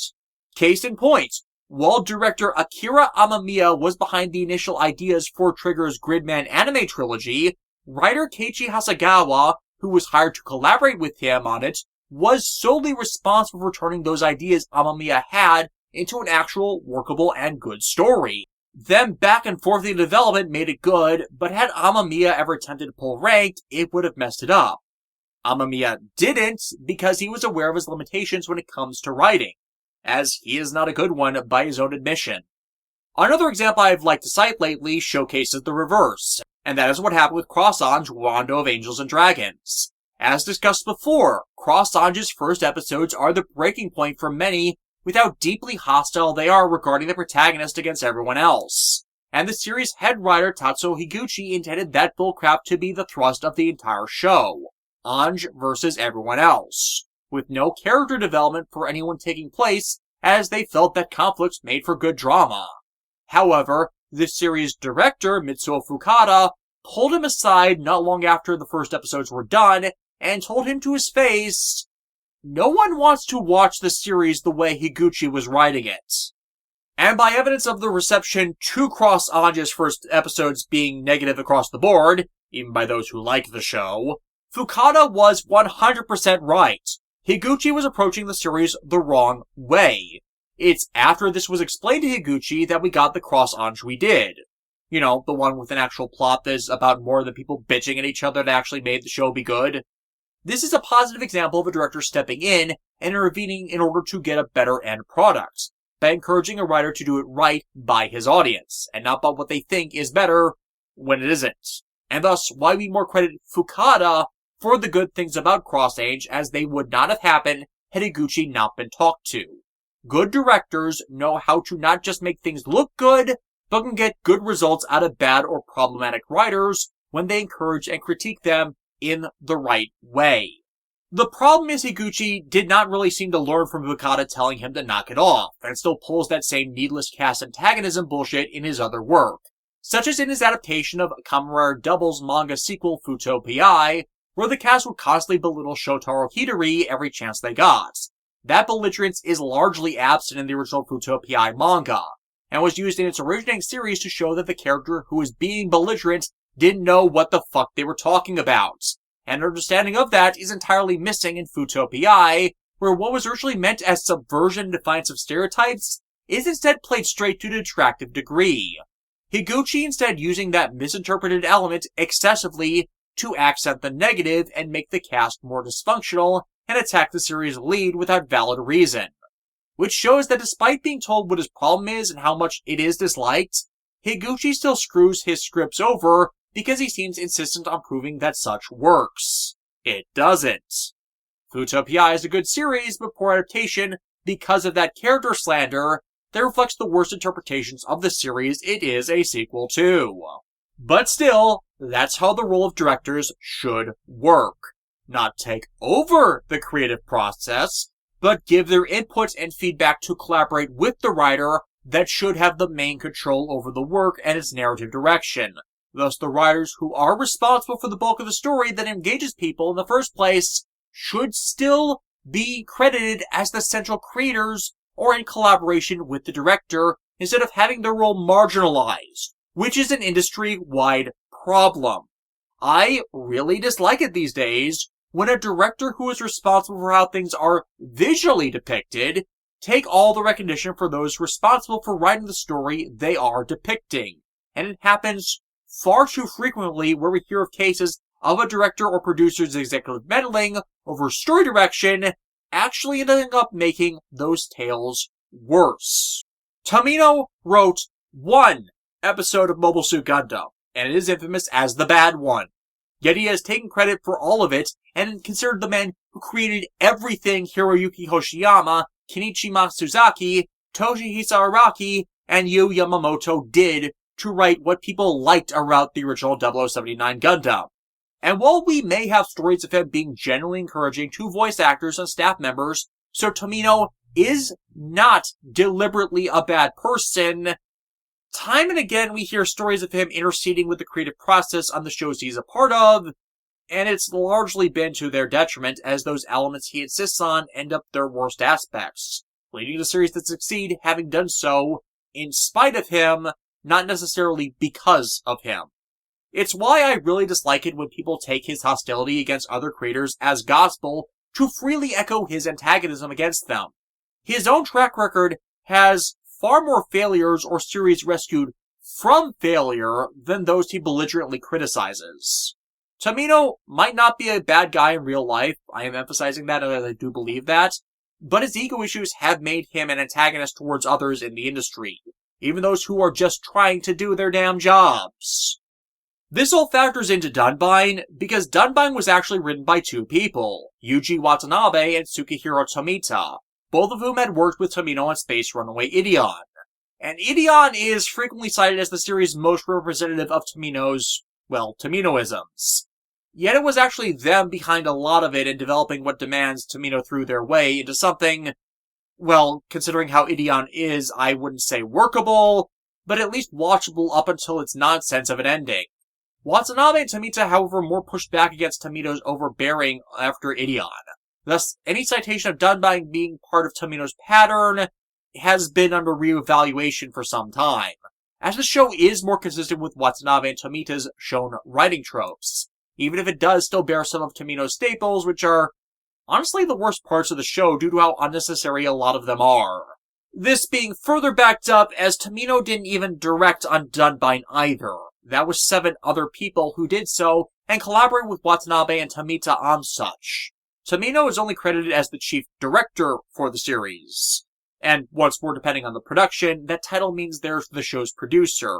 Case in point, while director Akira Amamiya was behind the initial ideas for Trigger's Gridman anime trilogy, writer Keiichi Hasegawa, who was hired to collaborate with him on it, was solely responsible for turning those ideas Amamiya had into an actual workable and good story. Them back and forth in development made it good, but had Amamiya ever attempted to pull rank, it would have messed it up. Amamiya didn't, because he was aware of his limitations when it comes to writing, as he is not a good one by his own admission. Another example I've liked to cite lately showcases the reverse, and that is what happened with Cross-Ange Wando of Angels and Dragons. As discussed before, Cross-Ange's first episodes are the breaking point for many with how deeply hostile they are regarding the protagonist against everyone else. And the series head writer Tatsuo Higuchi intended that bullcrap to be the thrust of the entire show. Ange versus everyone else, with no character development for anyone taking place, as they felt that conflicts made for good drama. However, the series director, Mitsuo Fukada, pulled him aside not long after the first episodes were done, and told him to his face, "No one wants to watch the series the way Higuchi was writing it." And by evidence of the reception to Cross-Ange's first episodes being negative across the board, even by those who like the show, Fukada was 100% right. Higuchi was approaching the series the wrong way. It's after this was explained to Higuchi that we got the Cross-Ange we did. You know, the one with an actual plot that is about more than people bitching at each other that actually made the show be good. This is a positive example of a director stepping in and intervening in order to get a better end product, by encouraging a writer to do it right by his audience, and not by what they think is better when it isn't. And thus, why we more credit Fukada for the good things about Cross-Ange, as they would not have happened had Higuchi not been talked to. Good directors know how to not just make things look good, but can get good results out of bad or problematic writers when they encourage and critique them in the right way. The problem is Higuchi did not really seem to learn from Fukada telling him to knock it off, and still pulls that same needless cast antagonism bullshit in his other work, such as in his adaptation of Kamen Rider Double's manga sequel Futo PI, where the cast would constantly belittle Shotaro Hidari every chance they got. That belligerence is largely absent in the original Futo PI manga, and was used in its originating series to show that the character who was being belligerent didn't know what the fuck they were talking about. And an understanding of that is entirely missing in Futo PI, where what was originally meant as subversion and defiance of stereotypes is instead played straight to an attractive degree. Higuchi instead using that misinterpreted element excessively to accent the negative and make the cast more dysfunctional and attack the series' lead without valid reason. Which shows that despite being told what his problem is and how much it is disliked, Higuchi still screws his scripts over because he seems insistent on proving that such works. It doesn't. Futopia is a good series, but poor adaptation because of that character slander that reflects the worst interpretations of the series it is a sequel to. But still, that's how the role of directors should work. Not take over the creative process, but give their input and feedback to collaborate with the writer that should have the main control over the work and its narrative direction. Thus, the writers who are responsible for the bulk of the story that engages people in the first place should still be credited as the central creators or in collaboration with the director instead of having their role marginalized, which is an industry-wide problem. I really dislike it these days when a director who is responsible for how things are visually depicted take all the recognition for those responsible for writing the story they are depicting. And it happens far too frequently where we hear of cases of a director or producer's executive meddling over story direction actually ending up making those tales worse. Tomino wrote one episode of Mobile Suit Gundam, and it is infamous as the bad one. Yet he has taken credit for all of it and considered the men who created everything Hiroyuki Hoshiyama, Kenichi Matsuzaki, Toji Araki, and Yu Yamamoto did to write what people liked about the original 0079 Gundam. And while we may have stories of him being genuinely encouraging to voice actors and staff members, so Tomino is not deliberately a bad person, time and again we hear stories of him interceding with the creative process on the shows he's a part of, and it's largely been to their detriment as those elements he insists on end up their worst aspects, leading to series that succeed having done so in spite of him, not necessarily because of him. It's why I really dislike it when people take his hostility against other creators as gospel to freely echo his antagonism against them. His own track record has far more failures or series rescued from failure than those he belligerently criticizes. Tomino might not be a bad guy in real life, I am emphasizing that as I do believe that, but his ego issues have made him an antagonist towards others in the industry, even those who are just trying to do their damn jobs. This all factors into Dunbine, because Dunbine was actually written by two people, Yuji Watanabe and Tsukihiro Tomita, both of whom had worked with Tomino on Space Runaway Ideon. And Ideon is frequently cited as the series' most representative of Tomino's, well, Tominoisms. Yet it was actually them behind a lot of it in developing what demands Tomino threw their way into something, well, considering how Ideon is, I wouldn't say workable, but at least watchable up until its nonsense of an ending. Watanabe and Tomita, however, more pushed back against Tomino's overbearing after Ideon. Thus, any citation of Dunbine being part of Tomino's pattern has been under re-evaluation for some time, as the show is more consistent with Watanabe and Tomita's shown writing tropes, even if it does still bear some of Tomino's staples, which are honestly the worst parts of the show due to how unnecessary a lot of them are. This being further backed up as Tomino didn't even direct on Dunbine either. That was 7 other people who did so and collaborated with Watanabe and Tomita on such. Tomino is only credited as the chief director for the series. And once more, depending on the production, that title means they're the show's producer.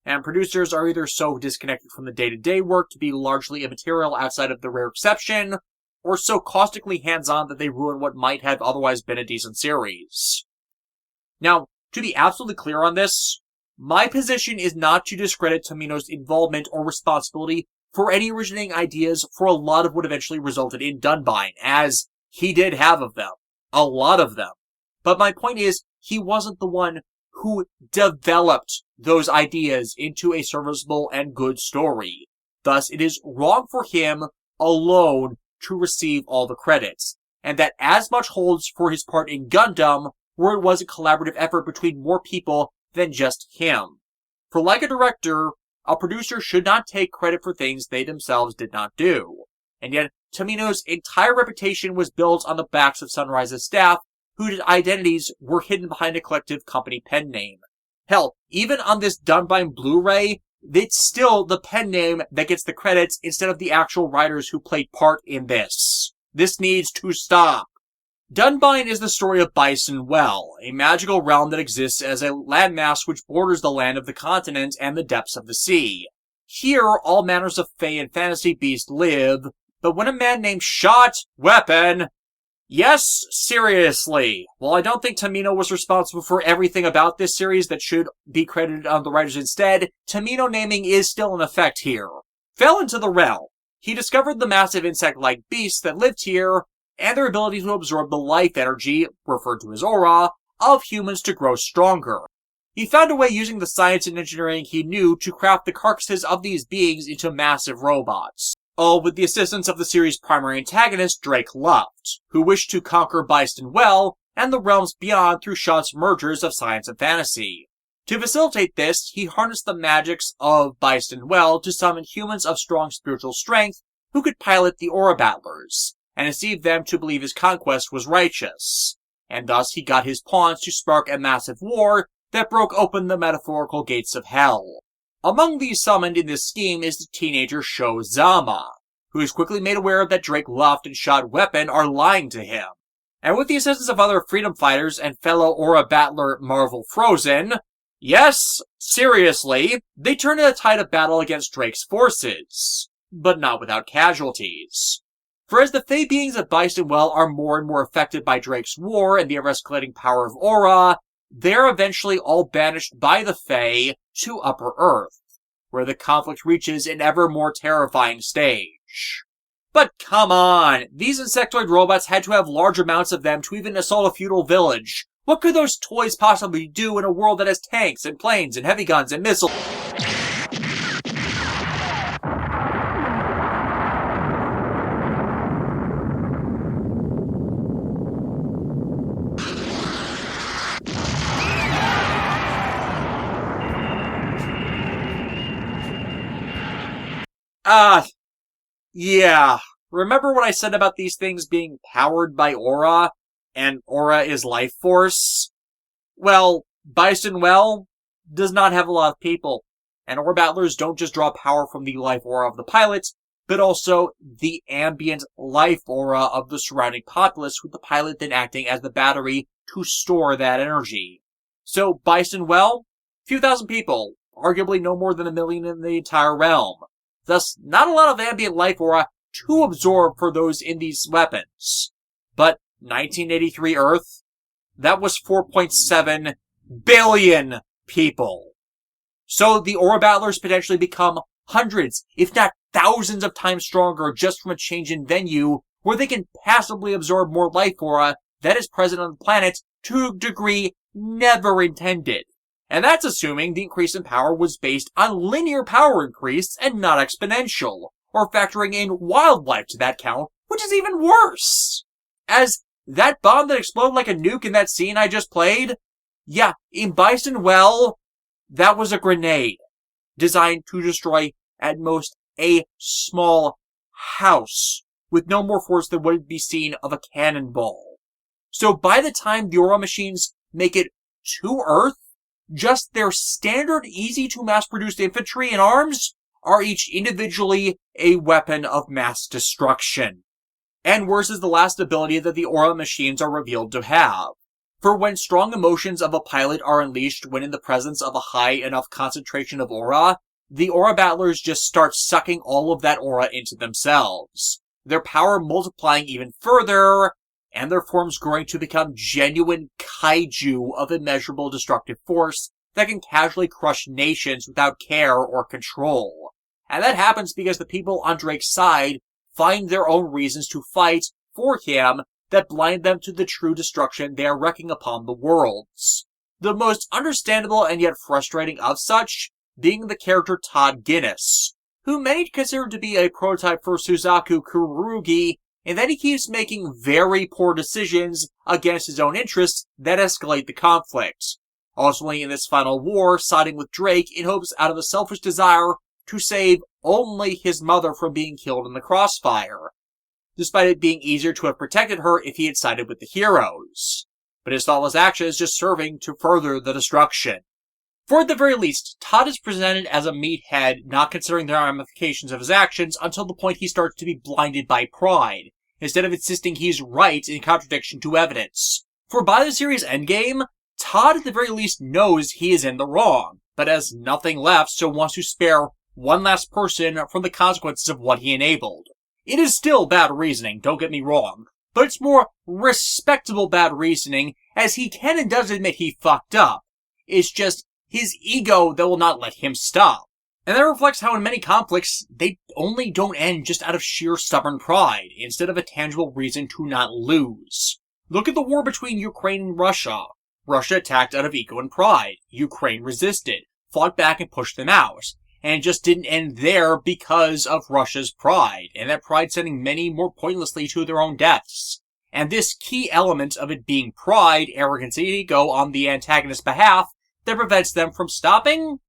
And producers are either so disconnected from the day-to-day work to be largely immaterial outside of the rare exception, or so caustically hands-on that they ruin what might have otherwise been a decent series. Now, to be absolutely clear on this, my position is not to discredit Tomino's involvement or responsibility for any originating ideas for a lot of what eventually resulted in Dunbine, as he did have of them. A lot of them. But my point is, he wasn't the one who developed those ideas into a serviceable and good story. Thus, it is wrong for him alone to receive all the credits, and that as much holds for his part in Gundam, where it was a collaborative effort between more people than just him. For like a director, a producer should not take credit for things they themselves did not do. And yet, Tomino's entire reputation was built on the backs of Sunrise's staff, whose identities were hidden behind a collective company pen name. Hell, even on this Dunbine Blu-ray, it's still the pen name that gets the credits instead of the actual writers who played part in this. This needs to stop. Dunbine is the story of Bison Well, a magical realm that exists as a landmass which borders the land of the continent and the depths of the sea. Here, all manners of fae and fantasy beasts live, but when a man named Shot Weapon... Yes, seriously. While I don't think Tomino was responsible for everything about this series that should be credited on the writers instead, Tomino naming is still in effect here. Fell into the realm. He discovered the massive insect-like beasts that lived here, and their ability to absorb the life energy, referred to as aura, of humans to grow stronger. He found a way using the science and engineering he knew to craft the carcasses of these beings into massive robots. All with the assistance of the series' primary antagonist, Drake Luft, who wished to conquer Bison Well and the realms beyond through Shot's mergers of science and fantasy. To facilitate this, he harnessed the magics of Bison Well to summon humans of strong spiritual strength who could pilot the Aura Battlers, and deceive them to believe his conquest was righteous. And thus he got his pawns to spark a massive war that broke open the metaphorical gates of hell. Among these summoned in this scheme is the teenager Sho Zama, who is quickly made aware that Drake Luft and Shot Weapon are lying to him. And with the assistance of other freedom fighters and fellow Aura battler Marvel Frozen, yes, seriously, they turn the tide of battle against Drake's forces, but not without casualties. For as the Fae beings of Bison Well are more and more affected by Drake's war and the ever-escalating power of Aura, they are eventually all banished by the Fae to Upper Earth, where the conflict reaches an ever more terrifying stage. But come on! These insectoid robots had to have large amounts of them to even assault a feudal village. What could those toys possibly do in a world that has tanks and planes and heavy guns and missiles? Yeah. Remember what I said about these things being powered by aura, and aura is life force? Well, Bison Well does not have a lot of people, and aura battlers don't just draw power from the life aura of the pilot, but also the ambient life aura of the surrounding populace, with the pilot then acting as the battery to store that energy. So Bison Well, few thousand people, arguably no more than 1 million in the entire realm. Thus, not a lot of ambient life aura to absorb for those in these weapons. But 1983 Earth, that was 4.7 billion people. So the Aura Battlers potentially become hundreds, if not thousands of times stronger just from a change in venue, where they can passively absorb more life aura that is present on the planet to a degree never intended. And that's assuming the increase in power was based on linear power increase and not exponential, or factoring in wildlife to that count, which is even worse. As that bomb that exploded like a nuke in that scene I just played, yeah, in Bison Well, that was a grenade, designed to destroy, at most, a small house, with no more force than would be seen of a cannonball. So by the time the Aura machines make it to Earth, just their standard easy-to-mass-produce infantry and arms are each individually a weapon of mass destruction. And worse is the last ability that the Aura machines are revealed to have. For when strong emotions of a pilot are unleashed when in the presence of a high enough concentration of aura, the Aura Battlers just start sucking all of that aura into themselves, their power multiplying even further, and their forms growing to become genuine kaiju of immeasurable destructive force that can casually crush nations without care or control. And that happens because the people on Drake's side find their own reasons to fight for him that blind them to the true destruction they are wreaking upon the worlds. The most understandable and yet frustrating of such being the character Todd Guinness, who many consider to be a prototype for Suzaku Kurugi, and that he keeps making very poor decisions against his own interests that escalate the conflict, ultimately in this final war siding with Drake in hopes out of a selfish desire to save only his mother from being killed in the crossfire. despite it being easier to have protected her if he had sided with the heroes. But his thoughtless actions just serving to further the destruction. For at the very least, Todd is presented as a meathead, not considering the ramifications of his actions until the point he starts to be blinded by pride, instead of insisting he's right in contradiction to evidence. For by the series' endgame, Todd at the very least knows he is in the wrong, but has nothing left, so wants to spare one last person from the consequences of what he enabled. It is still bad reasoning, don't get me wrong, but it's more respectable bad reasoning, as he can and does admit he fucked up. It's just his ego that will not let him stop. And that reflects how in many conflicts, they only don't end just out of sheer stubborn pride, instead of a tangible reason to not lose. Look at the war between Ukraine and Russia. Russia attacked out of ego and pride. Ukraine resisted, fought back and pushed them out. And it just didn't end there because of Russia's pride, and that pride sending many more pointlessly to their own deaths. And this key element of it being pride, arrogance, and ego on the antagonist's behalf that prevents them from stopping?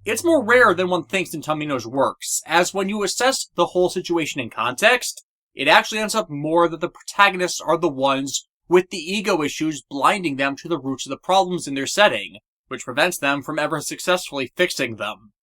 It's more rare than one thinks in Tomino's works, as when you assess the whole situation in context, it actually ends up more that the protagonists are the ones with the ego issues blinding them to the roots of the problems in their setting, which prevents them from ever successfully fixing them.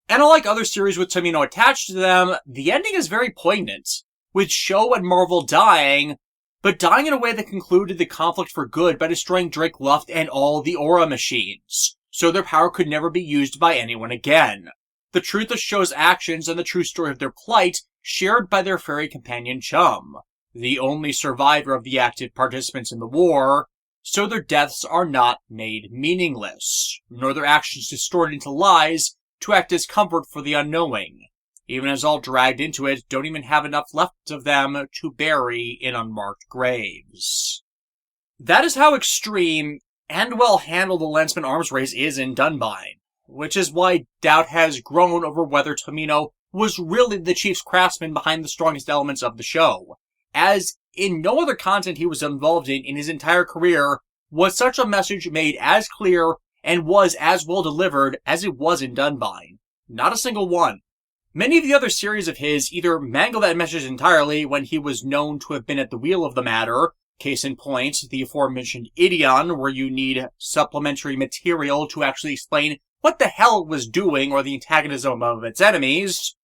And unlike other series with Tomino attached to them, the ending is very poignant, with Sho and Marvel dying, but dying in a way that concluded the conflict for good by destroying Drake Luft and all the Aura machines, so their power could never be used by anyone again. The truth of Sho's actions and the true story of their plight shared by their fairy companion Chum, the only survivor of the active participants in the war, so their deaths are not made meaningless, nor their actions distorted into lies to act as comfort for the unknowing, even as all dragged into it don't even have enough left of them to bury in unmarked graves. That is how extreme and well handled the Lensman arms race is in Dunbine, which is why doubt has grown over whether Tomino was really the chief craftsman behind the strongest elements of the show, as in no other content he was involved in his entire career was such a message made as clear and was as well delivered as it was in Dunbine. Not a single one. Many of the other series of his either mangle that message entirely when he was known to have been at the wheel of the matter, case in point, the aforementioned Ideon, where you need supplementary material to actually explain what the hell it was doing or the antagonism of its enemies,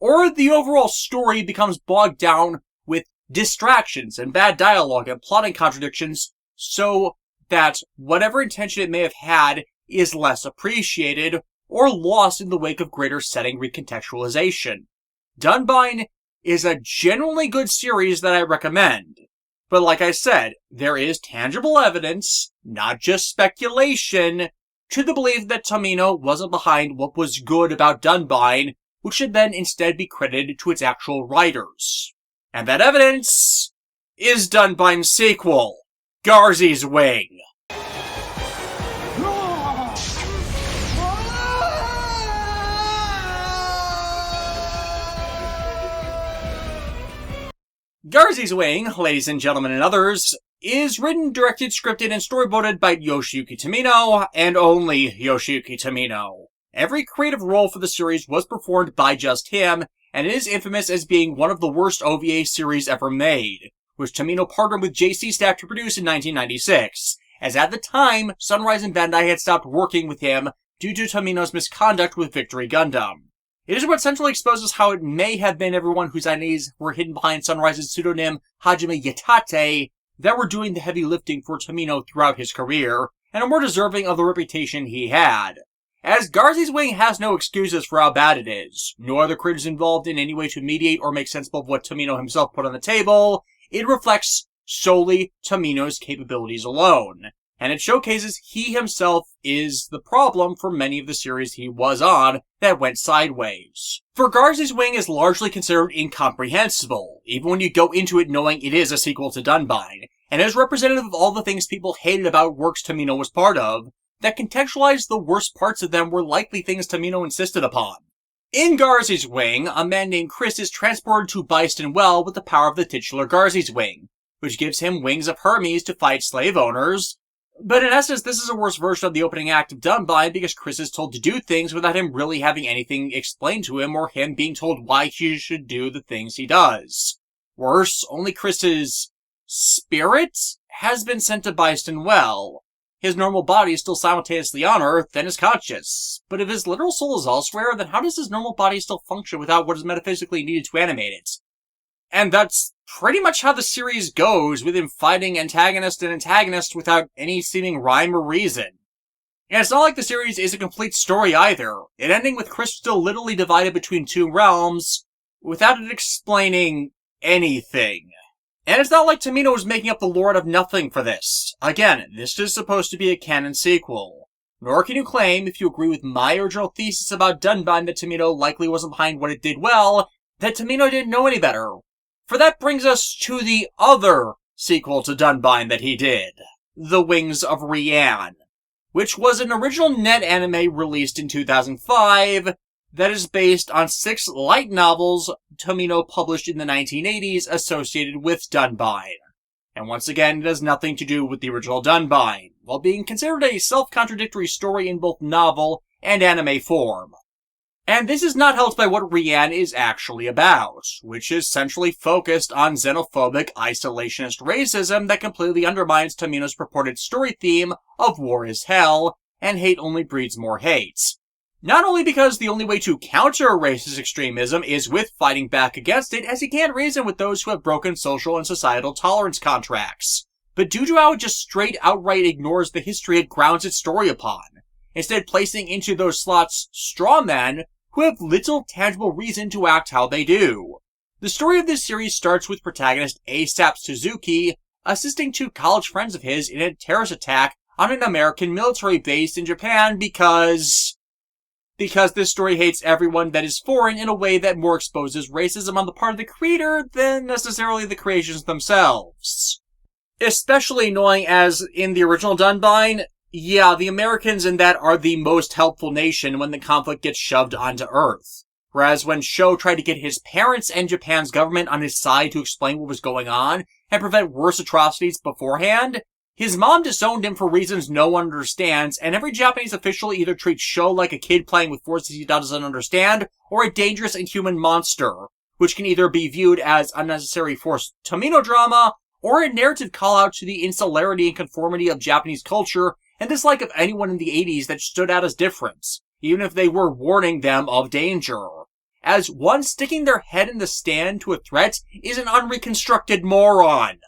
or the overall story becomes bogged down with distractions and bad dialogue and plotting contradictions, so that whatever intention it may have had is less appreciated or lost in the wake of greater setting recontextualization. Dunbine is a genuinely good series that I recommend. But like I said, there is tangible evidence, not just speculation, to the belief that Tomino wasn't behind what was good about Dunbine, which should then instead be credited to its actual writers. And that evidence is Dunbine's sequel, Garzey's Wing. Garzey's Wing, ladies and gentlemen and others, is written, directed, scripted, and storyboarded by Yoshiyuki Tomino, and only Yoshiyuki Tomino. Every creative role for the series was performed by just him, and it is infamous as being one of the worst OVA series ever made, which Tomino partnered with JC Staff to produce in 1996, as at the time, Sunrise and Bandai had stopped working with him due to Tomino's misconduct with Victory Gundam. It is what centrally exposes how it may have been everyone whose identities were hidden behind Sunrise's pseudonym Hajime Yatate that were doing the heavy lifting for Tomino throughout his career, and are more deserving of the reputation he had. As Garzey's Wing has no excuses for how bad it is, nor are the creators involved in any way to mediate or make sense of what Tomino himself put on the table, it reflects solely Tomino's capabilities alone, and it showcases he himself is the problem for many of the series he was on that went sideways. For Garzey's Wing is largely considered incomprehensible, even when you go into it knowing it is a sequel to Dunbine, and is representative of all the things people hated about works Tomino was part of, that contextualized the worst parts of them were likely things Tomino insisted upon. In Garzey's Wing, a man named Chris is transported to Byston Well with the power of the titular Garzey's Wing, which gives him wings of Hermes to fight slave owners. But in essence, this is a worse version of the opening act of Dunbine because Chris is told to do things without him really having anything explained to him or him being told why he should do the things he does. Worse, only Chris's spirit has been sent to Byston Well. His normal body is still simultaneously on Earth and is conscious. But if his literal soul is elsewhere, then how does his normal body still function without what is metaphysically needed to animate it? And that's pretty much how the series goes, with him fighting antagonist and antagonist without any seeming rhyme or reason. And it's not like the series is a complete story either, it ending with Chris still literally divided between two realms, without it explaining anything. And it's not like Tomino was making up the lore out of nothing for this. Again, this is supposed to be a canon sequel. Nor can you claim, if you agree with my original thesis about Dunbine that Tomino likely wasn't behind what it did well, that Tomino didn't know any better. For that brings us to the other sequel to Dunbine that he did, The Wings of Rean, which was an original net anime released in 2005 that is based on 6 light novels Tomino published in the 1980s associated with Dunbine. And once again, it has nothing to do with the original Dunbine, while being considered a self-contradictory story in both novel and anime form. And this is not helped by what Rean is actually about, which is centrally focused on xenophobic, isolationist racism that completely undermines Tomino's purported story theme of war is hell, and hate only breeds more hate. Not only because the only way to counter racist extremism is with fighting back against it, as he can't reason with those who have broken social and societal tolerance contracts, but due to how it just straight outright ignores the history it grounds its story upon, instead placing into those slots straw men who have little tangible reason to act how they do. The story of this series starts with protagonist ASAP Suzuki assisting 2 college friends of his in a terrorist attack on an American military base in Japan because this story hates everyone that is foreign in a way that more exposes racism on the part of the creator than necessarily the creations themselves. Especially knowing as in the original Dunbine, yeah, the Americans in that are the most helpful nation when the conflict gets shoved onto Earth. Whereas when Sho tried to get his parents and Japan's government on his side to explain what was going on and prevent worse atrocities beforehand, his mom disowned him for reasons no one understands, and every Japanese official either treats Sho like a kid playing with forces he doesn't understand, or a dangerous inhuman monster, which can either be viewed as unnecessary forced Tomino drama, or a narrative call-out to the insularity and conformity of Japanese culture, and dislike of anyone in the 80s that stood out as different, even if they were warning them of danger. As one sticking their head in the stand to a threat is an unreconstructed moron.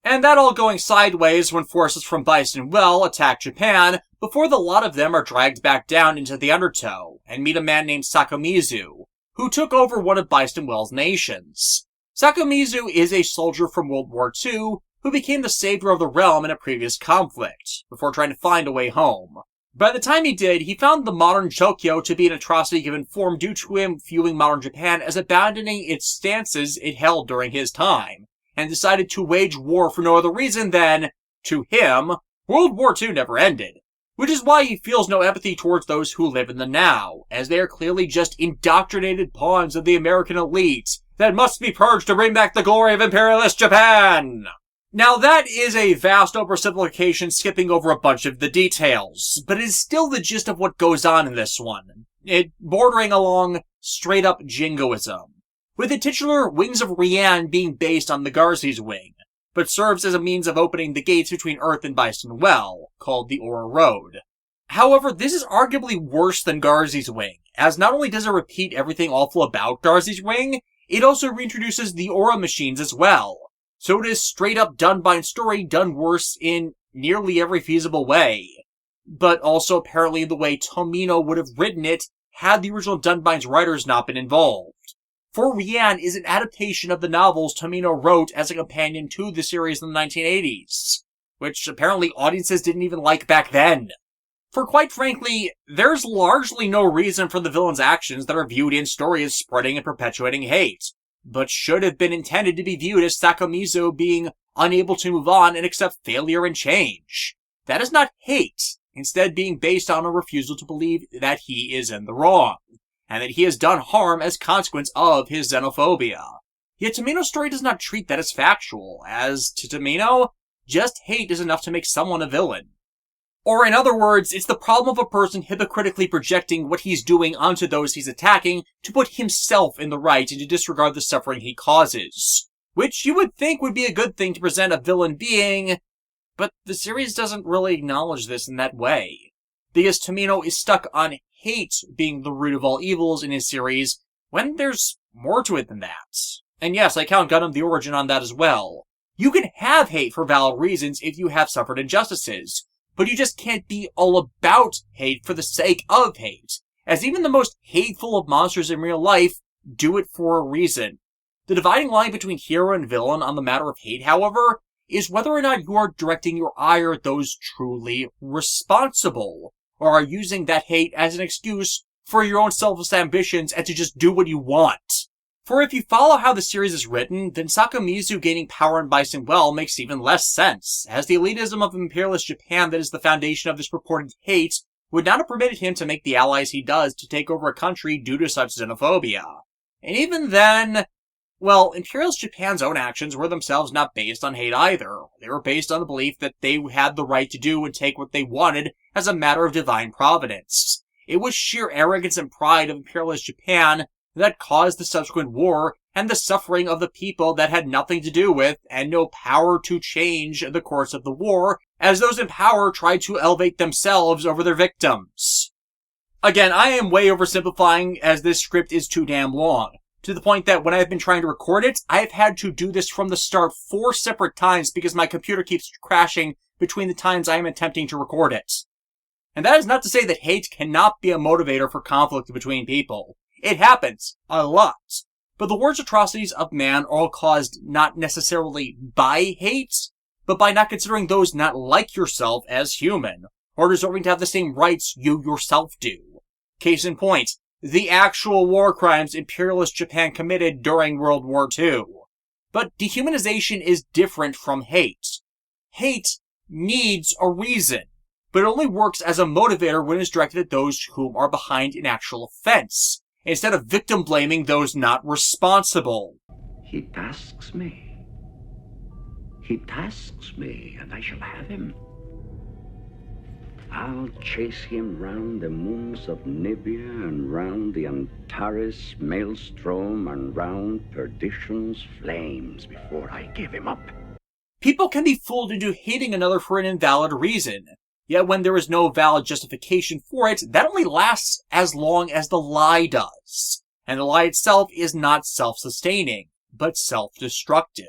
And that all going sideways when forces from Byston Well attack Japan, before the lot of them are dragged back down into the Undertow, and meet a man named Sakomizu, who took over one of Byston Well's nations. Sakomizu is a soldier from World War II, who became the savior of the realm in a previous conflict, before trying to find a way home. By the time he did, he found the modern Tokyo to be an atrocity given form due to him viewing modern Japan as abandoning its stances it held during his time, and decided to wage war for no other reason than, to him, World War II never ended. Which is why he feels no empathy towards those who live in the now, as they are clearly just indoctrinated pawns of the American elite that must be purged to bring back the glory of imperialist Japan! Now that is a vast oversimplification skipping over a bunch of the details, but it is still the gist of what goes on in this one, it bordering along straight-up jingoism, with the titular Wings of Rean being based on the Garzey's wing, but serves as a means of opening the gates between Earth and Byston Well, called the Aura Road. However, this is arguably worse than Garzey's wing, as not only does it repeat everything awful about Garzey's wing, it also reintroduces the Aura machines as well. So it is straight-up Dunbine story done worse in nearly every feasible way. But also apparently the way Tomino would have written it had the original Dunbine's writers not been involved. For Rean is an adaptation of the novels Tomino wrote as a companion to the series in the 1980s, which apparently audiences didn't even like back then. For quite frankly, there's largely no reason for the villain's actions that are viewed in story as spreading and perpetuating hate, but should have been intended to be viewed as Sakomizu being unable to move on and accept failure and change. That is not hate, instead being based on a refusal to believe that he is in the wrong, and that he has done harm as consequence of his xenophobia. Yet Tomino's story does not treat that as factual, as to Tomino, just hate is enough to make someone a villain. Or in other words, it's the problem of a person hypocritically projecting what he's doing onto those he's attacking to put himself in the right and to disregard the suffering he causes. which you would think would be a good thing to present a villain being, but the series doesn't really acknowledge this in that way. Because Tomino is stuck on hate being the root of all evils in his series, when there's more to it than that. And yes, I count Gundam the Origin on that as well. You can have hate for valid reasons if you have suffered injustices, but you just can't be all about hate for the sake of hate, as even the most hateful of monsters in real life do it for a reason. The dividing line between hero and villain on the matter of hate, however, is whether or not you are directing your ire at those truly responsible, or are using that hate as an excuse for your own selfish ambitions and to just do what you want. For if you follow how the series is written, then Sakamizu gaining power in Bison Well makes even less sense, as the elitism of imperialist Japan that is the foundation of this purported hate would not have permitted him to make the allies he does to take over a country due to such xenophobia. And even then, well, imperialist Japan's own actions were themselves not based on hate either. They were based on the belief that they had the right to do and take what they wanted as a matter of divine providence. It was sheer arrogance and pride of imperialist Japan that caused the subsequent war and the suffering of the people that had nothing to do with and no power to change the course of the war, as those in power tried to elevate themselves over their victims. Again, I am way oversimplifying as this script is too damn long, to the point that when I've been trying to record it, I've had to do this from the start 4 separate times because my computer keeps crashing between the times I am attempting to record it. And that is not to say that hate cannot be a motivator for conflict between people. It happens a lot. But the worst atrocities of man are all caused not necessarily by hate, but by not considering those not like yourself as human, or deserving to have the same rights you yourself do. Case in point, the actual war crimes imperialist Japan committed during World War II. But dehumanization is different from hate. Hate needs a reason, but it only works as a motivator when it is directed at those whom are behind an actual offense, instead of victim blaming those not responsible. He tasks me. He tasks me, and I shall have him. I'll chase him round the moons of Nibia and round the Antares maelstrom and round perdition's flames before I give him up. People can be fooled into hating another for an invalid reason. Yet when there is no valid justification for it, that only lasts as long as the lie does. And the lie itself is not self-sustaining, but self-destructive.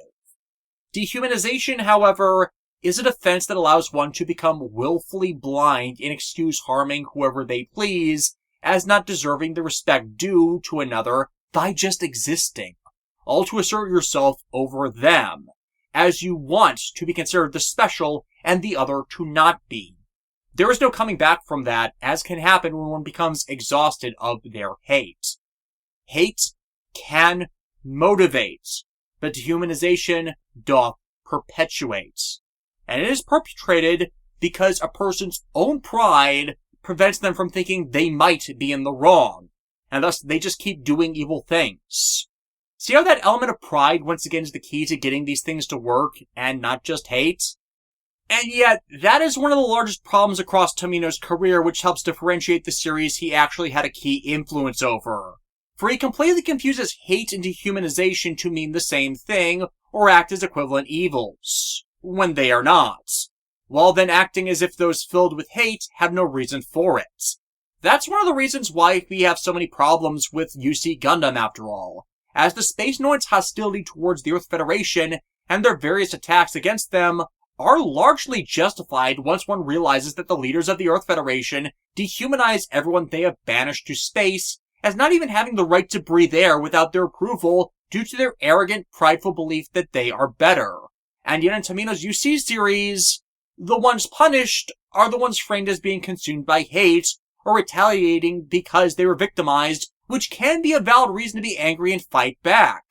Dehumanization, however, is a defense that allows one to become willfully blind and excuse harming whoever they please as not deserving the respect due to another by just existing, all to assert yourself over them, as you want to be considered the special and the other to not be. There is no coming back from that, as can happen when one becomes exhausted of their hate. Hate can motivate, but dehumanization doth perpetuate. And it is perpetrated because a person's own pride prevents them from thinking they might be in the wrong, and thus they just keep doing evil things. See how that element of pride once again is the key to getting these things to work, and not just hate? And yet, that is one of the largest problems across Tomino's career, which helps differentiate the series he actually had a key influence over. For he completely confuses hate and dehumanization to mean the same thing, or act as equivalent evils, when they are not, while then acting as if those filled with hate have no reason for it. That's one of the reasons why we have so many problems with UC Gundam after all, as the Space Noids' hostility towards the Earth Federation and their various attacks against them are largely justified once one realizes that the leaders of the Earth Federation dehumanize everyone they have banished to space as not even having the right to breathe air without their approval due to their arrogant, prideful belief that they are better. And yet in Tomino's UC series, the ones punished are the ones framed as being consumed by hate or retaliating because they were victimized, which can be a valid reason to be angry and fight back,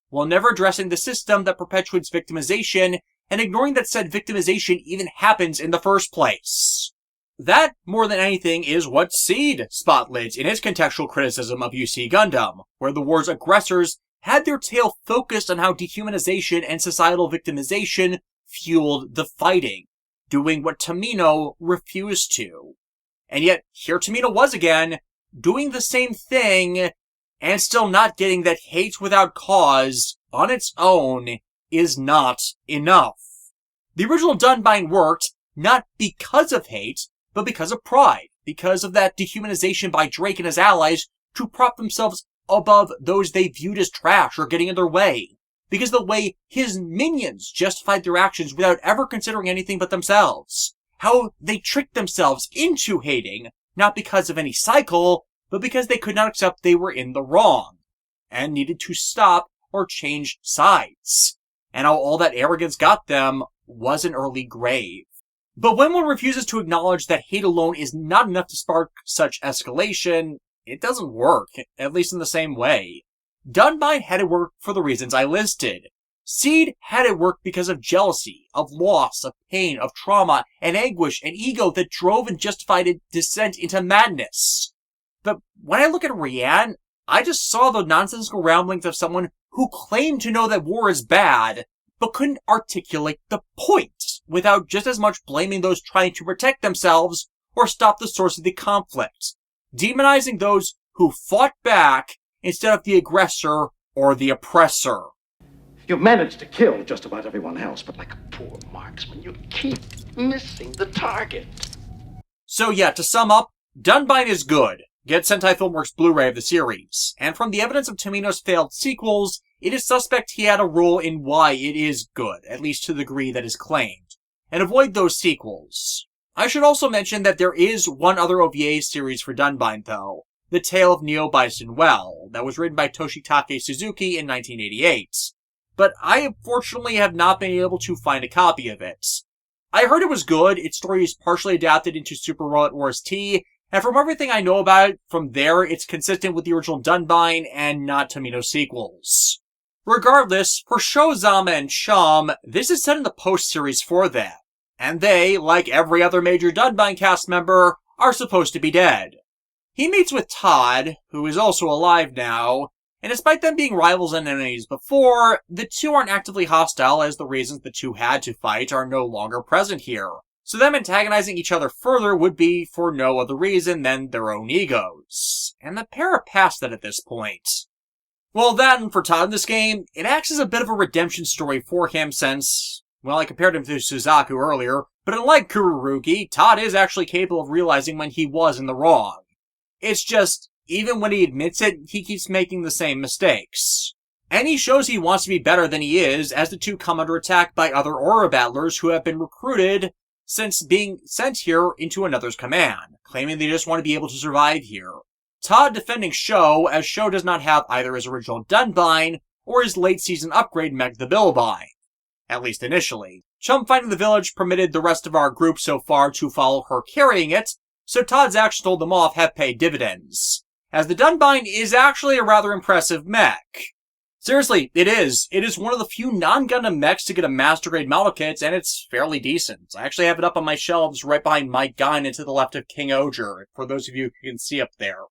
while never addressing the system that perpetuates victimization and ignoring that said victimization even happens in the first place. That, more than anything, is what Seed spotlights in his contextual criticism of UC Gundam, where the war's aggressors had their tale focused on how dehumanization and societal victimization fueled the fighting, doing what Tomino refused to. And yet, here Tomino was again, doing the same thing, and still not getting that hate without cause, on its own, is not enough. The original Dunbine worked not because of hate, but because of pride, because of that dehumanization by Drake and his allies to prop themselves above those they viewed as trash or getting in their way, because the way his minions justified their actions without ever considering anything but themselves, how they tricked themselves into hating, not because of any cycle, but because they could not accept they were in the wrong, and needed to stop or change sides, and how all that arrogance got them was an early grave. But when one refuses to acknowledge that hate alone is not enough to spark such escalation, it doesn't work, at least in the same way. Dunbine had it work for the reasons I listed. Seed had it work because of jealousy, of loss, of pain, of trauma, and anguish, and ego that drove and justified its descent into madness. But when I look at Rean, I just saw the nonsensical ramblings of someone who claimed to know that war is bad, but couldn't articulate the point, without just as much blaming those trying to protect themselves or stop the source of the conflict, demonizing those who fought back instead of the aggressor or the oppressor. You've managed to kill just about everyone else, but like a poor marksman, you keep missing the target. So yeah, to sum up, Dunbine is good. Get Sentai Filmworks Blu-ray of the series. And from the evidence of Tomino's failed sequels, it is suspect he had a role in why it is good, at least to the degree that is claimed. And avoid those sequels. I should also mention that there is one other OVA series for Dunbine, though. The Tale of Neo Bison Well, that was written by Toshitake Suzuki in 1988. But I unfortunately have not been able to find a copy of it. I heard it was good, its story is partially adapted into Super Robot Wars T, and from everything I know about it, from there, it's consistent with the original Dunbine and not Tomino's sequels. Regardless, for Shozama and Chum, this is set in the post-series for them. And they, like every other major Dunbine cast member, are supposed to be dead. He meets with Todd, who is also alive now, and despite them being rivals and enemies before, the two aren't actively hostile as the reasons the two had to fight are no longer present here. So them antagonizing each other further would be for no other reason than their own egos. And the pair are past that at this point. Well, that and for Todd in this game, it acts as a bit of a redemption story for him since, well, I compared him to Suzaku earlier, but unlike Kururugi, Todd is actually capable of realizing when he was in the wrong. It's just, even when he admits it, he keeps making the same mistakes. And he shows he wants to be better than he is as the two come under attack by other Aura battlers who have been recruited since being sent here into another's command, claiming they just want to be able to survive here. Todd defending Sho, as Sho does not have either his original Dunbine or his late season upgrade Meg the Billbine. At least initially. Chum finding the village permitted the rest of our group so far to follow her carrying it, so Todd's actions told them off have paid dividends. As the Dunbine is actually a rather impressive mech. Seriously, it is. It is one of the few non-Gundam mechs to get a Master Grade model kit, and it's fairly decent. I actually have it up on my shelves right behind Mike Guine and to the left of King Oger, for those of you who can see up there.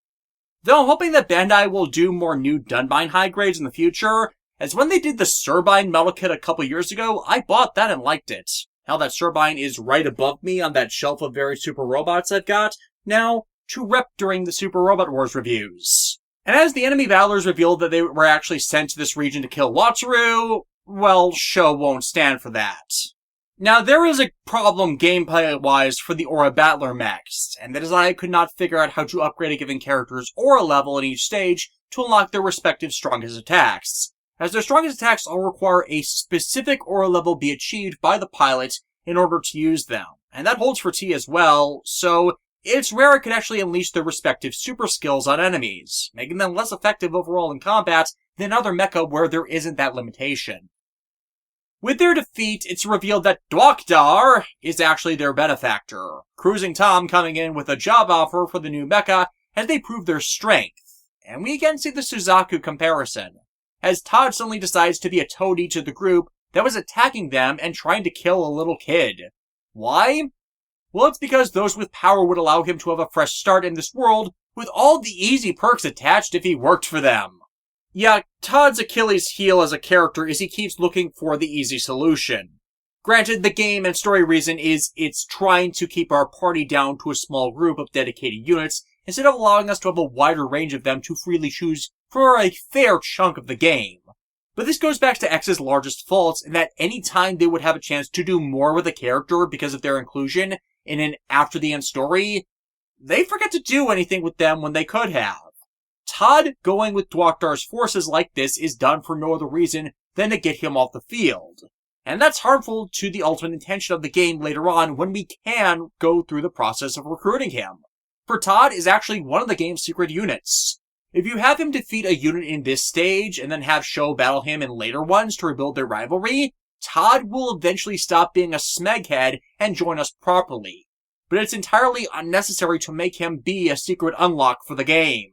Though I'm hoping that Bandai will do more new Dunbine high grades in the future, as when they did the Surbine model kit a couple years ago, I bought that and liked it. How that Surbine is right above me on that shelf of various Super Robots I've got now to rep during the Super Robot Wars reviews. And as the enemy battlers revealed that they were actually sent to this region to kill Wataru, well, Sho won't stand for that. Now, there is a problem gameplay-wise for the Aura Battler mechs, and that is I could not figure out how to upgrade a given character's Aura level in each stage to unlock their respective strongest attacks, as their strongest attacks all require a specific Aura level be achieved by the pilot in order to use them. And that holds for T as well, so it's rare it could actually unleash their respective super skills on enemies, making them less effective overall in combat than other mecha where there isn't that limitation. With their defeat, it's revealed that Dwakdar is actually their benefactor, Cruising Tom coming in with a job offer for the new mecha as they prove their strength. And we again see the Suzaku comparison, as Todd suddenly decides to be a toady to the group that was attacking them and trying to kill a little kid. Why? Well, it's because those with power would allow him to have a fresh start in this world with all the easy perks attached if he worked for them. Yeah, Todd's Achilles' heel as a character is he keeps looking for the easy solution. Granted, the game and story reason is it's trying to keep our party down to a small group of dedicated units instead of allowing us to have a wider range of them to freely choose for a fair chunk of the game. But this goes back to X's largest faults in that any time they would have a chance to do more with a character because of their inclusion in an after-the-end story, they forget to do anything with them when they could have. Todd going with Dwokdar's forces like this is done for no other reason than to get him off the field. And that's harmful to the ultimate intention of the game later on when we can go through the process of recruiting him. For Todd is actually one of the game's secret units. If you have him defeat a unit in this stage and then have Sho battle him in later ones to rebuild their rivalry, Todd will eventually stop being a smeghead and join us properly. But it's entirely unnecessary to make him be a secret unlock for the game.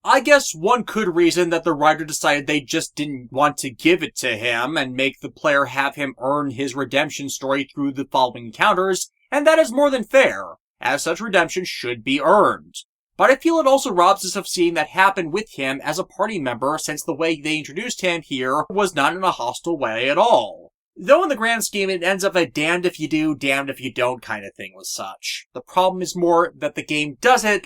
I guess one could reason that the writer decided they just didn't want to give it to him and make the player have him earn his redemption story through the following encounters, and that is more than fair, as such redemption should be earned. But I feel it also robs us of seeing that happen with him as a party member, since the way they introduced him here was not in a hostile way at all. Though in the grand scheme it ends up a damned if you do, damned if you don't kind of thing with such. The problem is more that the game does it,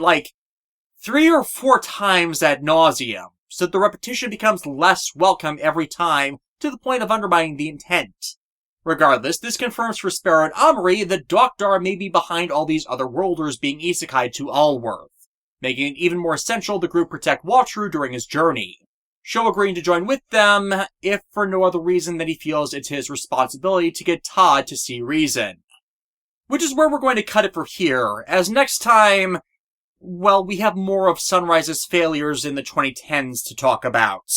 3 or 4 times ad nauseum, so the repetition becomes less welcome every time, to the point of undermining the intent. Regardless, this confirms for Sparrow and Amari that Dwokdar may be behind all these other worlders being Isekai'd to Al Warth, making it even more essential the group protect Wataru during his journey. Sho agreeing to join with them, if for no other reason than he feels it's his responsibility to get Todd to see reason. Which is where we're going to cut it for here, as next time, well, we have more of Sunrise's failures in the 2010s to talk about.